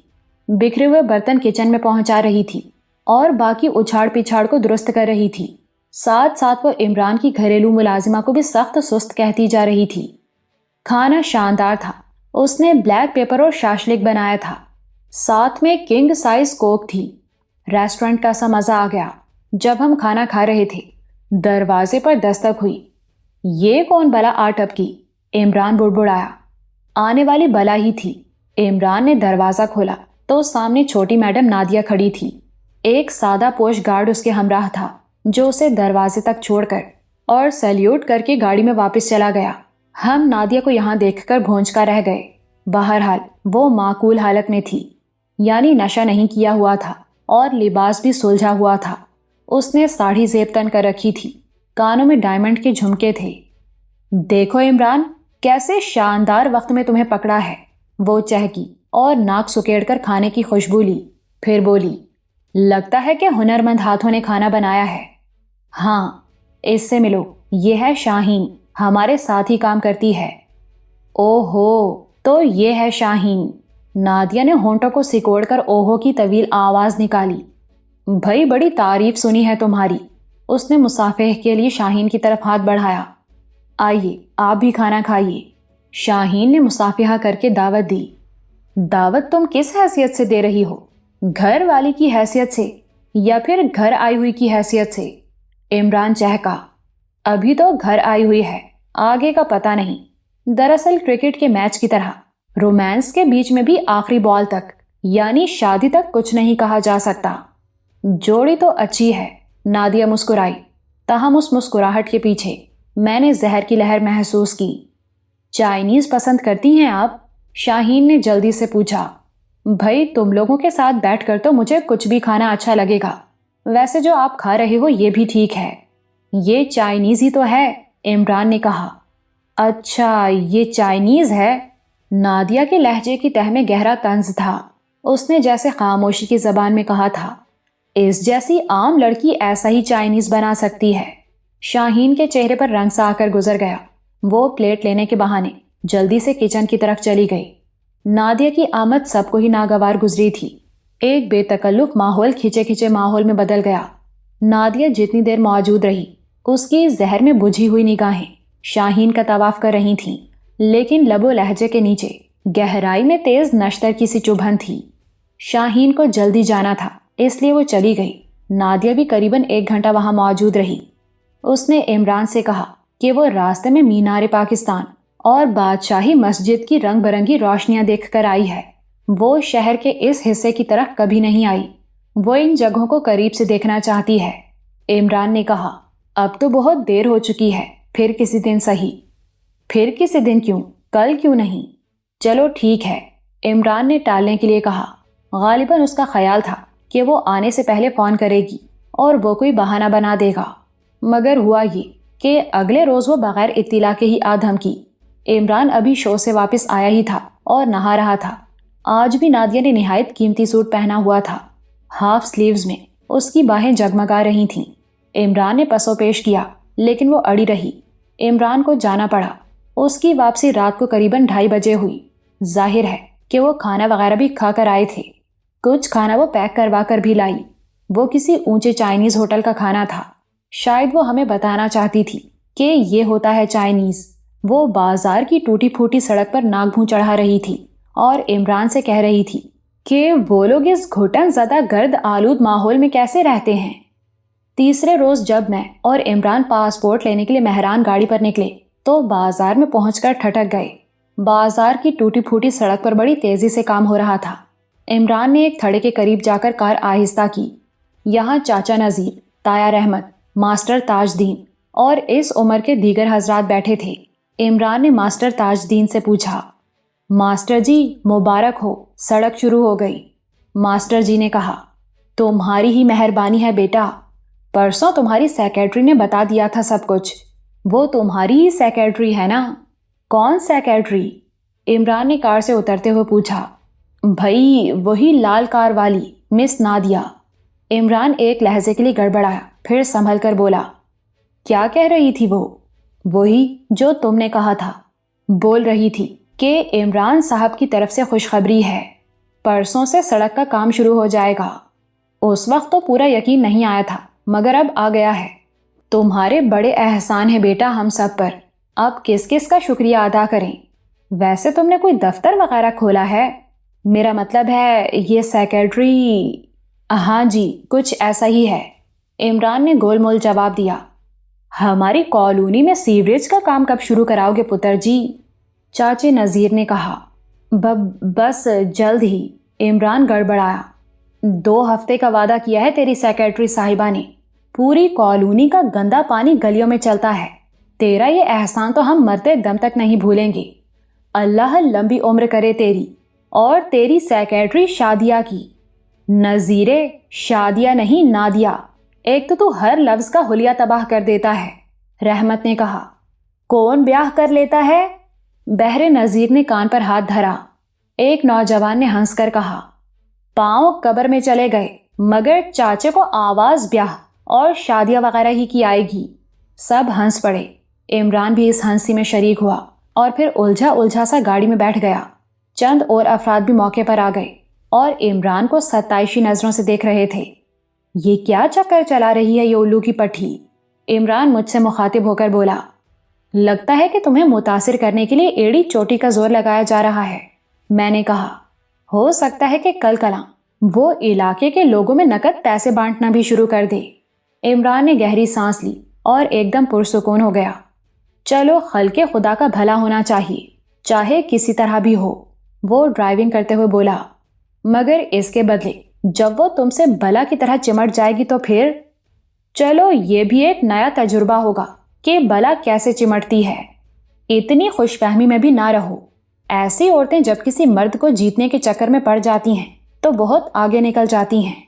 S1: بکھرے ہوئے برتن کچن میں پہنچا رہی تھی اور باقی اچھاڑ پچھاڑ کو درست کر رہی تھی۔ ساتھ ساتھ وہ عمران کی گھریلو ملازمہ کو بھی سخت سست کہتی جا رہی تھی۔ کھانا شاندار تھا، اس نے بلیک پیپر اور شاشلک بنایا تھا، ساتھ میں کنگ سائز کوک تھی۔ ریسٹورنٹ کا سا مزہ آ گیا۔ جب ہم کھانا کھا رہے تھے دروازے پر دستک ہوئی۔ یہ کون بلا آ ٹپکی؟ عمران بڑبڑایا۔ آنے والی بلا ہی تھی۔ عمران نے دروازہ کھولا تو سامنے چھوٹی میڈم نادیہ کھڑی تھی۔ ایک سادہ پوش گارڈ اس کے ہمراہ تھا جو اسے دروازے تک چھوڑ کر اور سیلیوٹ کر کے گاڑی میں واپس چلا گیا۔ ہم نادیہ کو یہاں دیکھ کر بھونچکا رہ گئے۔ بہرحال وہ معقول حالت میں تھی، یعنی نشہ نہیں کیا ہوا تھا اور لباس بھی سلجھا ہوا تھا۔ اس نے ساڑھی زیب تن کر رکھی تھی، کانوں میں ڈائمنڈ کے جھمکے تھے۔ دیکھو عمران، کیسے شاندار وقت میں تمہیں پکڑا ہے، وہ چہکی اور ناک سکیڑ کر کھانے کی خوشبو لی، پھر بولی، لگتا ہے کہ ہنرمند ہاتھوں نے کھانا بنایا ہے۔ ہاں، اس سے ملو، یہ ہے شاہین، ہمارے ساتھ ہی کام کرتی ہے۔ او ہو، تو یہ ہے شاہین۔ نادیہ نے ہونٹوں کو سکوڑ کر اوہو کی طویل آواز نکالی۔ بھائی بڑی تعریف سنی ہے تمہاری۔ اس نے مصافحہ کے لیے شاہین کی طرف ہاتھ بڑھایا۔ آئیے آپ بھی کھانا کھائیے۔ شاہین نے مصافحہ کر کے دعوت دی۔ دعوت تم کس حیثیت سے دے رہی ہو؟ گھر والی کی حیثیت سے یا پھر گھر آئی ہوئی کی حیثیت سے؟ عمران چہکا۔ ابھی تو گھر آئی ہوئی ہے، آگے کا پتہ نہیں۔ دراصل کرکٹ کے میچ کی طرح رومانس کے بیچ میں بھی آخری بال تک یعنی شادی تک کچھ نہیں کہا جا سکتا۔ جوڑی تو اچھی ہے، نادیہ مسکرائی، تاہم اس مسکراہٹ کے پیچھے میں نے زہر کی لہر محسوس کی۔ چائنیز پسند کرتی ہیں آپ؟ شاہین نے جلدی سے پوچھا۔ بھائی تم لوگوں کے ساتھ بیٹھ کر تو مجھے کچھ بھی کھانا اچھا لگے گا، ویسے جو آپ کھا رہے ہو یہ بھی ٹھیک ہے۔ یہ چائنیز ہی تو ہے، عمران نے کہا۔ اچھا یہ چائنیز ہے؟ نادیہ کے لہجے کی تہ میں گہرا طنز تھا۔ اس نے جیسے خاموشی کی زبان میں کہا تھا، اس جیسی عام لڑکی ایسا ہی چائنیز بنا سکتی ہے۔ شاہین کے چہرے پر رنگ سا آ کر گزر گیا۔ وہ پلیٹ لینے کے بہانے جلدی سے کچن کی طرف چلی گئی۔ نادیہ کی آمد سب کو ہی ناگوار گزری تھی۔ ایک بے تکلف ماحول کھچے کھچے ماحول میں بدل گیا۔ نادیہ جتنی دیر موجود رہی، اس کی زہر میں بجھی ہوئی نگاہیں شاہین کا طواف کر رہی تھیں، لیکن لب و لہجے کے نیچے گہرائی میں تیز نشتر کی سی چبھن تھی۔ شاہین کو جلدی جانا تھا، اس لیے وہ چلی گئی۔ نادیہ بھی قریباً 1 گھنٹہ وہاں موجود رہی۔ اس نے عمران سے کہا کہ وہ راستے میں مینار پاکستان اور بادشاہی مسجد کی رنگ برنگی روشنیاں دیکھ کر آئی ہے۔ وہ شہر کے اس حصے کی طرف کبھی نہیں آئی۔ وہ ان جگہوں کو قریب سے دیکھنا چاہتی ہے۔ عمران نے کہا، اب تو بہت دیر ہو چکی ہے، پھر کسی دن صحیح۔ پھر کسی دن کیوں؟ کل کیوں نہیں؟ چلو ٹھیک ہے، عمران نے ٹالنے کے لیے کہا۔ غالباً اس کا خیال تھا کہ وہ آنے سے پہلے فون کرے گی اور وہ کوئی بہانہ بنا دے گا، مگر ہوا یہ کہ اگلے روز وہ بغیر اطلاع کے ہی آ دھمکی۔ عمران ابھی شو سے واپس آیا ہی تھا اور نہا رہا تھا۔ آج بھی نادیہ نے نہایت قیمتی سوٹ پہنا ہوا تھا۔ ہاف سلیوز میں اس کی باہیں جگمگا رہی تھیں۔ عمران نے پسو پیش کیا، لیکن وہ اڑی رہی۔ عمران کو جانا پڑا۔ اس کی واپسی رات کو قریباً 2:30 بجے ہوئی۔ ظاہر ہے کہ وہ کھانا وغیرہ بھی کھا کر آئے تھے۔ کچھ کھانا وہ پیک کروا کر بھی لائی۔ وہ کسی اونچے چائنیز ہوٹل کا کھانا تھا۔ شاید وہ ہمیں بتانا چاہتی تھی کہ یہ ہوتا ہے چائنیز۔ وہ بازار کی ٹوٹی پھوٹی سڑک پر ناک بھوں چڑھا رہی تھی اور عمران سے کہہ رہی تھی کہ وہ لوگ اس گھٹن زدہ گرد آلود ماحول میں کیسے رہتے ہیں۔ تیسرے روز جب میں اور عمران پاسپورٹ لینے کے لیے مہران گاڑی پر نکلے تو بازار میں پہنچ کر ٹھٹک گئے۔ بازار کی ٹوٹی پھوٹی سڑک پر بڑی تیزی سے کام ہو رہا تھا۔ عمران نے ایک تھڑے کے قریب جا کر کار آہستہ کی۔ یہاں چاچا نذیر، تایا رحمت، ماسٹر تاج دین اور اس عمر کے دیگر حضرات بیٹھے تھے۔ عمران نے ماسٹر تاج دین سے پوچھا، ماسٹر جی مبارک ہو، سڑک شروع ہو گئی۔ ماسٹر جی نے کہا، تمہاری ہی مہربانی ہے بیٹا، پرسوں تمہاری سیکرٹری نے بتا دیا تھا سب کچھ۔ وہ تمہاری ہی سیکرٹری ہے نا؟ کون سیکرٹری؟ عمران نے کار سے اترتے ہوئے پوچھا۔ بھائی وہی لال کار والی، مس نادیہ۔ عمران ایک لہجے کے لیے گڑبڑایا، پھر سنبھل کر بولا، کیا کہہ رہی تھی وہ؟ وہی جو تم نے کہا تھا۔ بول رہی تھی کہ عمران صاحب کی طرف سے خوشخبری ہے، پرسوں سے سڑک کا کام شروع ہو جائے گا۔ اس وقت تو پورا یقین نہیں آیا تھا، مگر اب آ گیا ہے۔ تمہارے بڑے احسان ہیں بیٹا ہم سب پر، اب کس کس کا شکریہ ادا کریں؟ ویسے تم نے کوئی دفتر وغیرہ کھولا ہے؟ میرا مطلب ہے یہ سیکرٹری۔ ہاں جی کچھ ایسا ہی ہے، عمران نے گول مول جواب دیا۔ ہماری کالونی میں سیوریج کا کام کب شروع کراؤ گے پتر جی؟ چاچے نذیر نے کہا۔ بس جلد ہی، عمران گڑبڑایا۔ 2 ہفتے کا وعدہ کیا ہے تیری سیکرٹری صاحبہ نے۔ پوری کالونی کا گندا پانی گلیوں میں چلتا ہے۔ تیرا یہ احسان تو ہم مرتے دم تک نہیں بھولیں گے۔ اللہ لمبی عمر کرے تیری اور تیری سیکرٹری شادیہ کی۔ نذیرے، شادیہ نہیں نادیہ، ایک تو ہر لفظ کا حلیہ تباہ کر دیتا ہے، رحمت نے کہا۔ کون بیاہ کر لیتا ہے؟ بہر نذیر نے کان پر ہاتھ دھرا۔ ایک نوجوان نے ہنس کر کہا، پاؤں قبر میں چلے گئے، مگر چاچے کو آواز بیاہ اور شادیہ وغیرہ ہی کی آئے گی۔ سب ہنس پڑے۔ عمران بھی اس ہنسی میں شریک ہوا اور پھر الجھا سا گاڑی میں بیٹھ گیا۔ چند اور افراد بھی موقع پر آ گئے اور عمران کو ستائشی نظروں سے دیکھ رہے تھے۔ یہ کیا چکر چلا رہی ہے یہ الو کی پٹھی؟ عمران مجھ سے مخاطب ہو کر بولا، لگتا ہے کہ تمہیں متاثر کرنے کے لیے ایڑی چوٹی کا زور لگایا جا رہا ہے۔ میں نے کہا، ہو سکتا ہے کہ کل کلاں وہ علاقے کے لوگوں میں نقد پیسے بانٹنا بھی شروع کر دے۔ عمران نے گہری سانس لی اور ایک دم پرسکون ہو گیا۔ چلو خلق خدا کا بھلا ہونا چاہیے، چاہے کسی طرح بھی ہو، وہ ڈرائیونگ کرتے ہوئے بولا، مگر اس کے بدلے جب وہ تم سے بلا کی طرح چمٹ جائے گی تو پھر؟ چلو یہ بھی ایک نیا تجربہ ہوگا کہ بلا کیسے چمٹتی ہے۔ اتنی خوش فہمی میں بھی نہ رہو۔ ایسی عورتیں جب کسی مرد کو جیتنے کے چکر میں پڑ جاتی ہیں تو بہت آگے نکل جاتی ہیں۔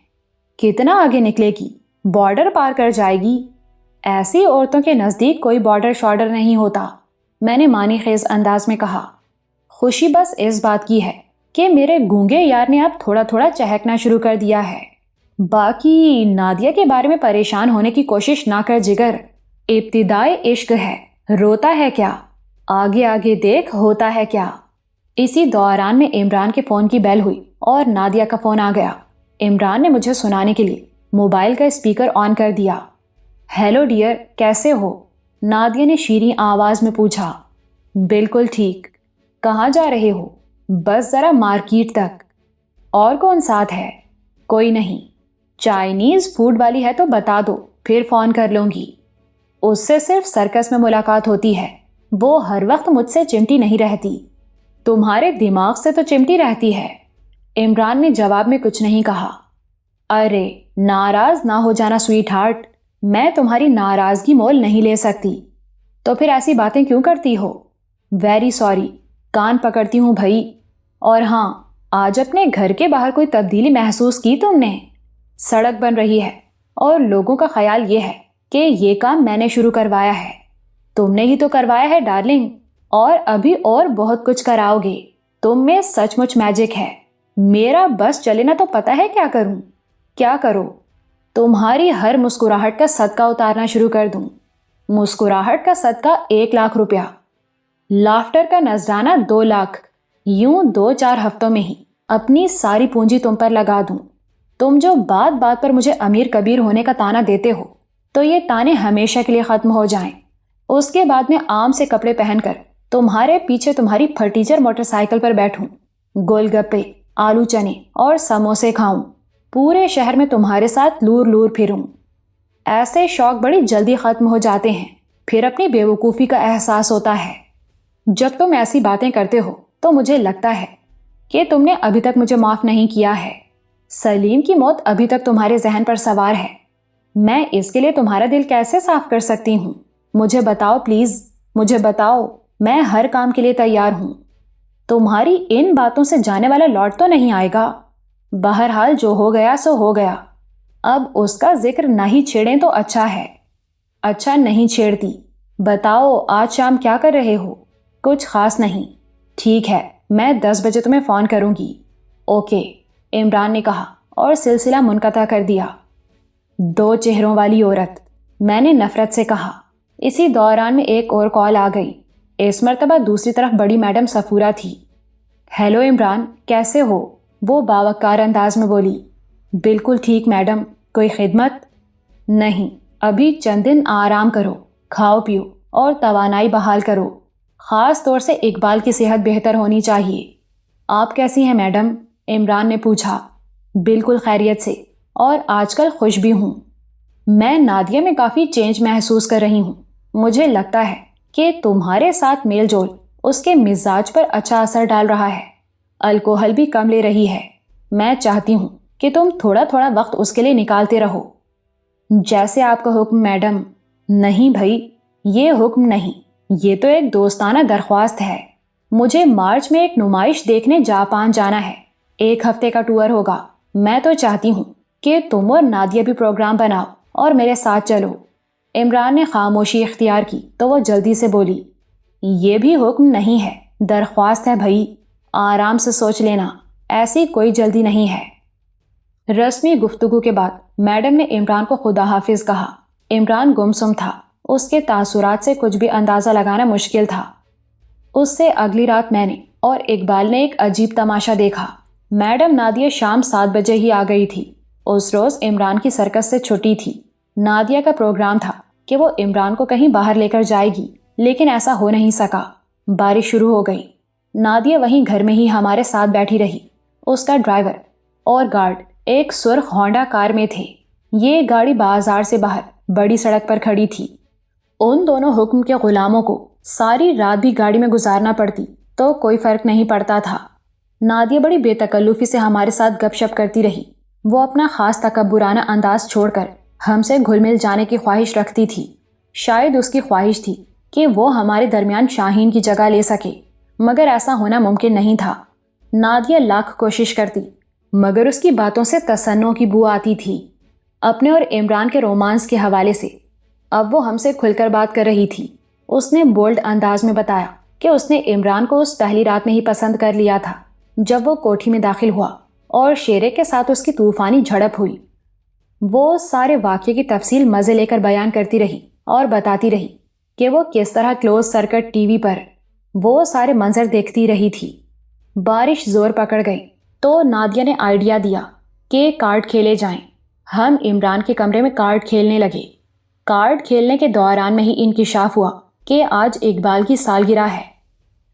S1: کتنا آگے نکلے گی؟ بارڈر پار کر جائے گی۔ ایسی عورتوں کے نزدیک کوئی بارڈر شارڈر نہیں ہوتا، میں نے معنی خیز انداز میں کہا۔ خوشی بس اس بات کی ہے کہ میرے گونگے یار نے اب تھوڑا تھوڑا چہکنا شروع کر دیا ہے۔ باقی نادیہ کے بارے میں پریشان ہونے کی کوشش نہ کر جگر، ابتدائے عشق ہے، روتا ہے کیا، آگے آگے دیکھ ہوتا ہے کیا۔ اسی دوران میں عمران کے فون کی بیل ہوئی اور نادیہ کا فون آ گیا۔ عمران نے مجھے سنانے کے لیے موبائل کا اسپیکر آن کر دیا۔ ہیلو ڈیئر، کیسے ہو؟ نادیہ نے شیریں آواز میں پوچھا۔ بالکل ٹھیک، کہاں جا رہے ہو؟ بس ذرا مارکیٹ تک۔ اور کون ساتھ ہے؟ کوئی نہیں۔ چائنیز فوڈ والی ہے تو بتا دو، پھر فون کر لوں گی۔ اس سے صرف سرکس میں ملاقات ہوتی ہے، وہ ہر وقت مجھ سے چمٹی نہیں رہتی۔ تمہارے دماغ سے تو چمٹی رہتی ہے۔ عمران نے جواب میں کچھ نہیں کہا۔ ارے ناراض نہ ہو جانا سویٹ ہارٹ، میں تمہاری ناراضگی مول نہیں لے سکتی۔ تو پھر ایسی باتیں کیوں کرتی ہو؟ ویری سوری، کان پکڑتی ہوں بھائی۔ اور ہاں، آج اپنے گھر کے باہر کوئی تبدیلی محسوس کی تم نے؟ سڑک بن رہی ہے اور لوگوں کا خیال یہ ہے کہ یہ کام میں نے شروع کروایا ہے۔ تم نے ہی تو کروایا ہے ڈارلنگ، اور ابھی اور بہت کچھ کراؤ گے۔ تم میں سچ مچ میجک ہے۔ میرا بس چلے نا تو پتہ ہے کیا کروں؟ کیا کرو؟ تمہاری ہر مسکراہٹ کا صدقہ اتارنا شروع کر دوں۔ مسکراہٹ کا صدقہ 1,00,000 روپیہ، لافٹر کا نذرانہ 2,00,000، یوں 2-4 ہفتوں میں ہی اپنی ساری پونجی تم پر لگا دوں۔ تم جو بات بات پر مجھے امیر کبیر ہونے کا تانا دیتے ہو، تو یہ تانے ہمیشہ کے لیے ختم ہو جائیں۔ اس کے بعد میں عام سے کپڑے پہن کر تمہارے پیچھے تمہاری پھٹیچر موٹر سائیکل پر بیٹھوں، گول گپے، آلو چنے اور سموسے کھاؤں، پورے شہر میں تمہارے ساتھ لور لور پھروں۔ ایسے شوق بڑی جلدی ختم ہو جاتے ہیں، پھر اپنی بیوقوفی کا احساس ہوتا ہے۔ جب تم ایسی باتیں کرتے ہو تو مجھے لگتا ہے کہ تم نے ابھی تک مجھے معاف نہیں کیا ہے۔ سلیم کی موت ابھی تک تمہارے ذہن پر سوار ہے۔ میں اس کے لیے تمہارا دل کیسے صاف کر سکتی ہوں؟ مجھے بتاؤ پلیز، مجھے بتاؤ، میں ہر کام کے لیے تیار ہوں۔ تمہاری ان باتوں سے جانے والا لوٹ تو نہیں آئے گا؟ بہرحال جو ہو گیا سو ہو گیا، اب اس کا ذکر نہ ہی چھیڑیں تو اچھا ہے۔ اچھا نہیں چھیڑتی۔ بتاؤ آج شام کیا کر رہے ہو؟ کچھ خاص نہیں۔ ٹھیک ہے، میں 10 بجے تمہیں فون کروں گی۔ اوکے، عمران نے کہا اور سلسلہ منقطع کر دیا۔ 2 چہروں والی عورت، میں نے نفرت سے کہا۔ اسی دوران میں ایک اور کال آ گئی۔ اس مرتبہ دوسری طرف بڑی میڈم صفورہ تھی۔ ہیلو عمران، کیسے ہو؟ وہ باوقار انداز میں بولی۔ بالکل ٹھیک میڈم، کوئی خدمت؟ نہیں، ابھی چند دن آرام کرو، کھاؤ پیو اور توانائی بحال کرو۔ خاص طور سے اقبال کی صحت بہتر ہونی چاہیے۔ آپ کیسی ہیں میڈم؟ عمران نے پوچھا۔ بالکل خیریت سے، اور آج کل خوش بھی ہوں۔ میں نادیہ میں کافی چینج محسوس کر رہی ہوں۔ مجھے لگتا ہے کہ تمہارے ساتھ میل جول اس کے مزاج پر اچھا اثر ڈال رہا ہے۔ الکوہل بھی کم لے رہی ہے۔ میں چاہتی ہوں کہ تم تھوڑا تھوڑا وقت اس کے لیے نکالتے رہو۔ جیسے آپ کا حکم میڈم۔ نہیں بھائی، یہ حکم نہیں، یہ تو ایک دوستانہ درخواست ہے۔ مجھے مارچ میں ایک نمائش دیکھنے جاپان جانا ہے۔ 1 ہفتے کا ٹور ہوگا۔ میں تو چاہتی ہوں کہ تم اور نادیہ بھی پروگرام بناؤ اور میرے ساتھ چلو۔ عمران نے خاموشی اختیار کی تو وہ جلدی سے بولی، یہ بھی حکم نہیں ہے، درخواست ہے بھائی، آرام سے سوچ لینا، ایسی کوئی جلدی نہیں ہے۔ رسمی گفتگو کے بعد میڈم نے عمران کو خدا حافظ کہا۔ عمران گمسم تھا، اس کے تاثرات سے کچھ بھی اندازہ لگانا مشکل تھا۔ اس سے اگلی رات میں نے اور اقبال نے ایک عجیب تماشا دیکھا۔ میڈم نادیہ شام 7 بجے ہی آ گئی تھی۔ اس روز عمران کی سرکس سے چھٹی تھی۔ نادیہ کا پروگرام تھا کہ وہ عمران کو کہیں باہر لے کر جائے گی، لیکن ایسا ہو نہیں سکا۔ بارش شروع ہو گئی۔ نادیہ وہیں گھر میں ہی ہمارے ساتھ بیٹھی رہی۔ اس کا ڈرائیور اور گارڈ ایک سرخ ہونڈا کار میں تھے۔ یہ گاڑی بازار سے باہر بڑی سڑک پر کھڑی تھی۔ ان دونوں حکم کے غلاموں کو ساری رات بھی گاڑی میں گزارنا پڑتی تو کوئی فرق نہیں پڑتا تھا۔ نادیہ بڑی بے تکلفی سے ہمارے ساتھ گپ شپ کرتی رہی۔ وہ اپنا خاص تکبرانہ انداز چھوڑ کر ہم سے گھل مل جانے کی خواہش رکھتی تھی۔ شاید اس کی خواہش تھی کہ وہ ہمارے درمیان شاہین کی جگہ لے سکے، مگر ایسا ہونا ممکن نہیں تھا۔ نادیہ لاکھ کوشش کرتی، مگر اس کی باتوں سے تصنع کی بو آتی تھی۔ اپنے اور عمران کے رومانس کے حوالے سے اب وہ ہم سے کھل کر بات کر رہی تھی۔ اس نے بولڈ انداز میں بتایا کہ اس نے عمران کو اس پہلی رات میں ہی پسند کر لیا تھا جب وہ کوٹھی میں داخل ہوا اور شیرے کے ساتھ اس کی طوفانی جھڑپ ہوئی۔ وہ سارے واقعے کی تفصیل مزے لے کر بیان کرتی رہی اور بتاتی رہی کہ وہ کس طرح کلوز سرکٹ ٹی وی پر وہ سارے منظر دیکھتی رہی تھی۔ بارش زور پکڑ گئی تو نادیہ نے آئیڈیا دیا کہ کارڈ کھیلے جائیں۔ ہم عمران کے کمرے میں کارڈ کھیلنے لگے۔ کارڈ کھیلنے کے دوران میں ہی انکشاف ہوا کہ آج اقبال کی سالگرہ ہے۔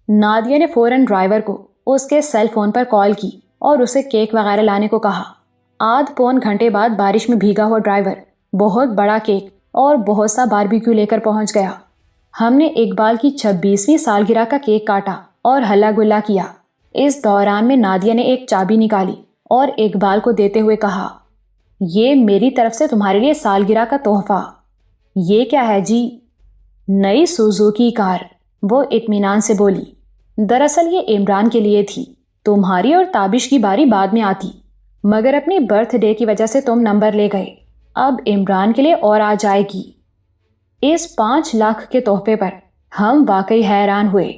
S1: نادیہ نے فوراً ڈرائیور کو اس کے سیل فون پر کال کی اور اسے کیک وغیرہ لانے کو کہا۔ آدھ پون گھنٹے بعد بارش میں بھیگا ہوا ڈرائیور بہت بڑا کیک اور بہت سا باربیکیو لے کر پہنچ گیا۔ ہم نے اقبال کی 26ویں سالگرہ کا کیک کاٹا اور ہلا گلا کیا۔ اس دوران میں نادیہ نے ایک چابی نکالی اور اقبال کو دیتے ہوئے کہا، یہ میری طرف سے تمہارے لیے سالگرہ کا تحفہ۔ یہ کیا ہے جی؟ نئی سوزوکی کار، وہ اطمینان سے بولی۔ دراصل یہ عمران کے لیے تھی، تمہاری اور تابش کی باری بعد میں آتی، مگر اپنی برتھ ڈے کی وجہ سے تم نمبر لے گئے، اب عمران کے لیے اور آ جائے گی۔ اس 5 لاکھ کے تحفے پر ہم واقعی حیران ہوئے۔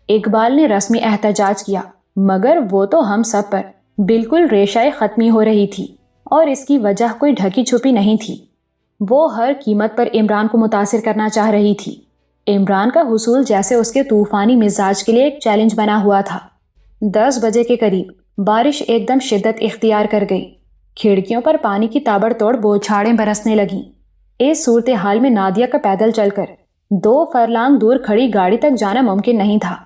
S1: اقبال نے رسمی احتجاج کیا، مگر وہ تو ہم سب پر بالکل ریشۂ ختمی ہو رہی تھی اور اس کی وجہ کوئی ڈھکی چھپی نہیں تھی۔ وہ ہر قیمت پر عمران کو متاثر کرنا چاہ رہی تھی۔ عمران کا حصول جیسے اس کے طوفانی مزاج کے لیے ایک چیلنج بنا ہوا تھا۔ 10 بجے کے قریب بارش ایک دم شدت اختیار کر گئی۔ کھڑکیوں پر پانی کی تابڑ توڑ بوچھاڑیں برسنے لگیں۔ اس صورتحال میں نادیہ کا پیدل چل کر 2 فرلانگ دور کھڑی گاڑی تک جانا ممکن نہیں تھا،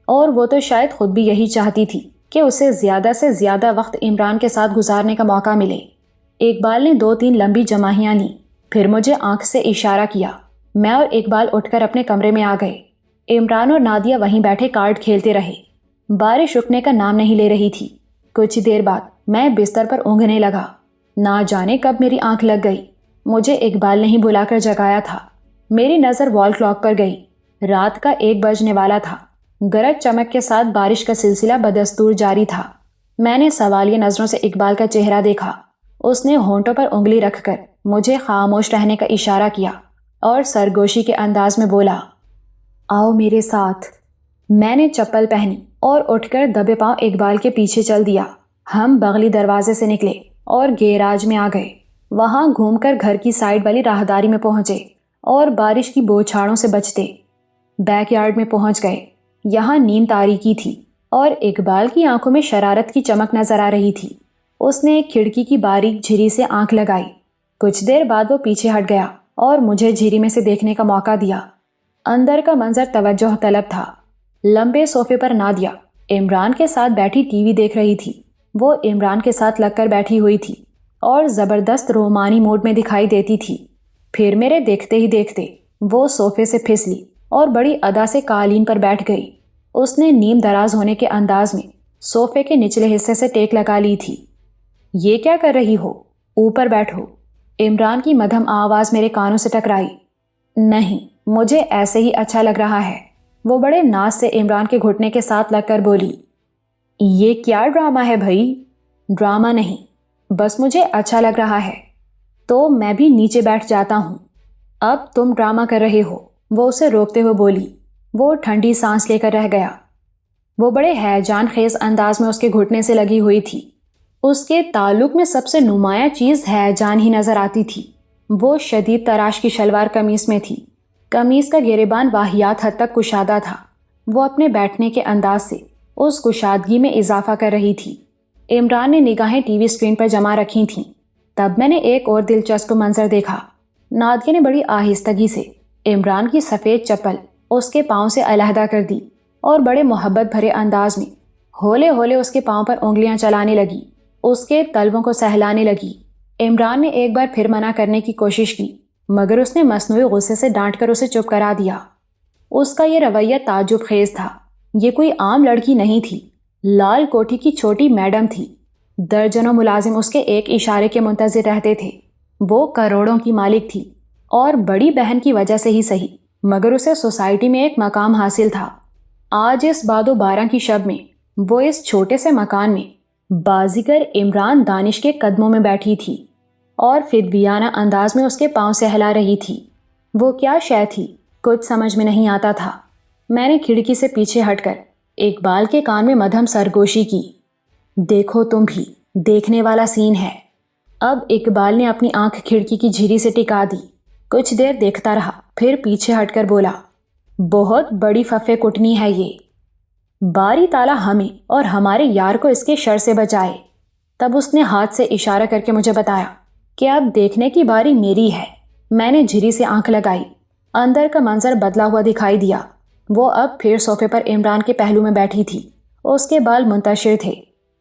S1: اور وہ تو شاید خود بھی یہی چاہتی تھی کہ اسے زیادہ سے زیادہ وقت عمران کے ساتھ گزارنے کا موقع ملے۔ اقبال نے 2-3 لمبی جماہیاں لیں، پھر مجھے آنکھ سے اشارہ کیا۔ میں اور اقبال اٹھ کر اپنے کمرے میں آ گئے۔ عمران اور نادیہ وہیں بیٹھے کارڈ کھیلتے رہے۔ بارش رکنے کا نام نہیں لے رہی تھی۔ کچھ دیر بعد میں بستر پر اونگھنے لگا۔ نہ جانے کب میری آنکھ لگ گئی۔ مجھے اقبال نے ہی بلا کر جگایا تھا۔ میری نظر وال کلاک پر گئی۔ رات کا 1 بجنے والا تھا۔ گرج چمک کے ساتھ بارش کا سلسلہ بدستور جاری تھا۔ میں نے سوالیہ نظروں سے اقبال کا چہرہ دیکھا۔ اس نے ہونٹوں پر انگلی رکھ کر مجھے خاموش رہنے کا اشارہ کیا اور سرگوشی کے انداز میں بولا، آؤ میرے ساتھ۔ میں نے چپل پہنی اور اٹھ کر دبے پاؤں اقبال کے پیچھے چل دیا۔ ہم بغلی دروازے سے نکلے اور گیراج میں آ گئے۔ وہاں گھوم کر گھر کی سائڈ والی راہداری میں پہنچے اور بارش کی بوچھاڑوں سے بچتے بیک یارڈ میں پہنچ گئے۔ یہاں نیم تاریکی تھی اور اقبال کی آنکھوں میں شرارت کی چمک نظر آ رہی تھی۔ اس نے ایک کھڑکی کی باریک جھری سے آنکھ لگائی۔ کچھ دیر بعد وہ پیچھے ہٹ گیا اور مجھے جھری میں سے دیکھنے کا موقع دیا۔ اندر کا منظر توجہ طلب تھا۔ لمبے صوفے پر نادیہ عمران کے ساتھ بیٹھی ٹی وی دیکھ رہی تھی۔ وہ عمران کے ساتھ لگ کر بیٹھی ہوئی تھی اور زبردست رومانی موڈ میں دکھائی دیتی تھی۔ پھر میرے دیکھتے ہی دیکھتے وہ صوفے سے پھسلی اور بڑی ادا سے قالین پر بیٹھ گئی۔ اس نے نیم دراز ہونے کے انداز میں صوفے کے نچلے حصے سے ٹیک لگا لی تھی۔ یہ کیا کر رہی ہو؟ اوپر بیٹھو۔ عمران کی مدھم آواز میرے کانوں سے ٹکرائی۔ نہیں، مجھے ایسے ہی اچھا لگ رہا ہے۔ وہ بڑے ناز سے عمران کے گھٹنے کے ساتھ لگ کر بولی۔ یہ کیا ڈرامہ ہے بھائی؟ ڈرامہ نہیں، بس مجھے اچھا لگ رہا ہے تو میں بھی نیچے بیٹھ جاتا ہوں۔ اب تم ڈرامہ کر رہے ہو، وہ اسے روکتے ہوئے بولی۔ وہ ٹھنڈی سانس لے کر رہ گیا۔ وہ بڑے ہیجان خیز انداز میں اس کے گھٹنے سے لگی ہوئی تھی۔ اس کے تعلق میں سب سے نمایاں چیز ہیجان ہی نظر آتی تھی۔ وہ شدید تراش کی شلوار قمیص میں تھی۔ قمیص کا گریبان واہیات حد تک کشادہ تھا۔ وہ اپنے بیٹھنے کے انداز سے اس کشادگی میں اضافہ کر رہی تھی۔ عمران نے نگاہیں ٹی وی اسکرین پر جما رکھی تھیں۔ تب میں نے ایک اور دلچسپ منظر دیکھا۔ نادیہ نے بڑی آہستگی سے عمران کی سفید چپل اس کے پاؤں سے علیحدہ کر دی اور بڑے محبت بھرے انداز میں ہولے ہولے اس کے پاؤں پر انگلیاں چلانے لگی، اس کے تلووں کو سہلانے لگی۔ عمران نے ایک بار پھر منع کرنے کی کوشش کی، مگر اس نے مصنوعی غصے سے ڈانٹ کر اسے چپ کرا دیا۔ اس کا یہ رویہ تعجب خیز تھا۔ یہ کوئی عام لڑکی نہیں تھی، لال کوٹھی کی چھوٹی میڈم تھی۔ درجنوں ملازم اس کے ایک اشارے کے منتظر رہتے تھے۔ وہ کروڑوں کی مالک تھی اور بڑی بہن کی وجہ سے ہی صحیح، مگر اسے سوسائٹی میں ایک مقام حاصل تھا۔ آج اس باد و بارہ کی شب میں وہ اس چھوٹے سے مکان میں بازیگر عمران دانش کے قدموں میں بیٹھی تھی اور فدویانہ انداز میں اس کے پاؤں سہلا رہی تھی۔ وہ کیا شے تھی کچھ سمجھ میں نہیں آتا تھا۔ میں نے کھڑکی سے پیچھے ہٹ کر اقبال کے کان میں مدھم سرگوشی کی۔ دیکھو تم بھی، دیکھنے والا سین ہے۔ اب اقبال نے اپنی آنکھ کھڑکی کی جھری سے ٹکا دی، کچھ دیر دیکھتا رہا، پھر پیچھے ہٹ کر بولا، بہت بڑی ففے کٹنی ہے یہ، باری تعالیٰ ہمیں اور ہمارے یار کو اس کے شر سے بچائے۔ تب اس نے ہاتھ سے اشارہ کر کے مجھے بتایا کہ اب دیکھنے کی باری میری ہے۔ میں نے جھری سے آنکھ لگائی، اندر کا منظر بدلا ہوا دکھائی دیا۔ وہ اب پھر صوفے پر عمران کے پہلو میں بیٹھی تھی، اس کے بال منتشر تھے،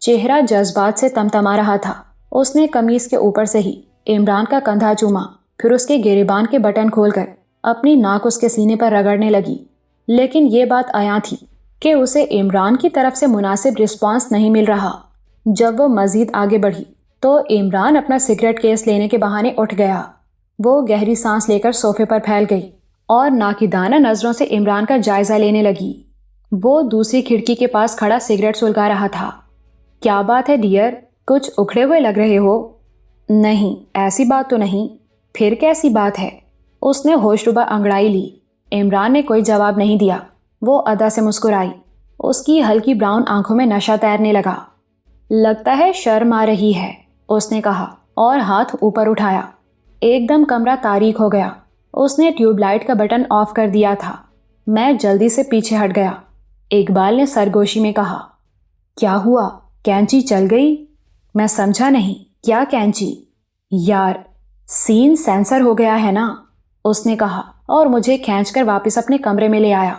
S1: چہرہ جذبات سے تمتما رہا تھا۔ اس نے قمیص کے اوپر سے ہی عمران کا کندھا چوما، پھر اس کے گریبان کے بٹن کھول کر اپنی ناک اس کے سینے پر رگڑنے لگی۔ لیکن یہ بات عیاں تھی کہ اسے عمران کی طرف سے مناسب رسپانس نہیں مل رہا۔ جب وہ مزید آگے بڑھی تو عمران اپنا سگریٹ کیس لینے کے بہانے اٹھ گیا۔ وہ گہری سانس لے کر صوفے پر پھیل گئی اور ناقدانہ نظروں سے عمران کا جائزہ لینے لگی۔ وہ دوسری کھڑکی کے پاس کھڑا سگریٹ سلگا رہا تھا۔ کیا بات ہے ڈیئر، کچھ اکھڑے ہوئے لگ رہے ہو؟ نہیں، ایسی بات تو نہیں۔ پھر کیسی بات ہے؟ اس نے ہوش ربا انگڑائی لی۔ عمران نے کوئی جواب نہیں دیا۔ وہ ادا سے مسکرائی، اس کی ہلکی براؤن آنکھوں میں نشہ تیرنے لگا۔ لگتا ہے شرم آ رہی ہے، اس نے کہا اور ہاتھ اوپر اٹھایا۔ ایک دم کمرہ تاریک ہو گیا۔ اس نے ٹیوب لائٹ کا بٹن آف کر دیا تھا۔ میں جلدی سے پیچھے ہٹ گیا۔ اقبال نے سرگوشی میں کہا، کیا ہوا، کینچی چل گئی؟ میں سمجھا نہیں، کیا کینچی؟ یار، سین سینسر ہو گیا ہے نا، اس نے کہا اور مجھے کھینچ کر واپس اپنے کمرے میں لے آیا۔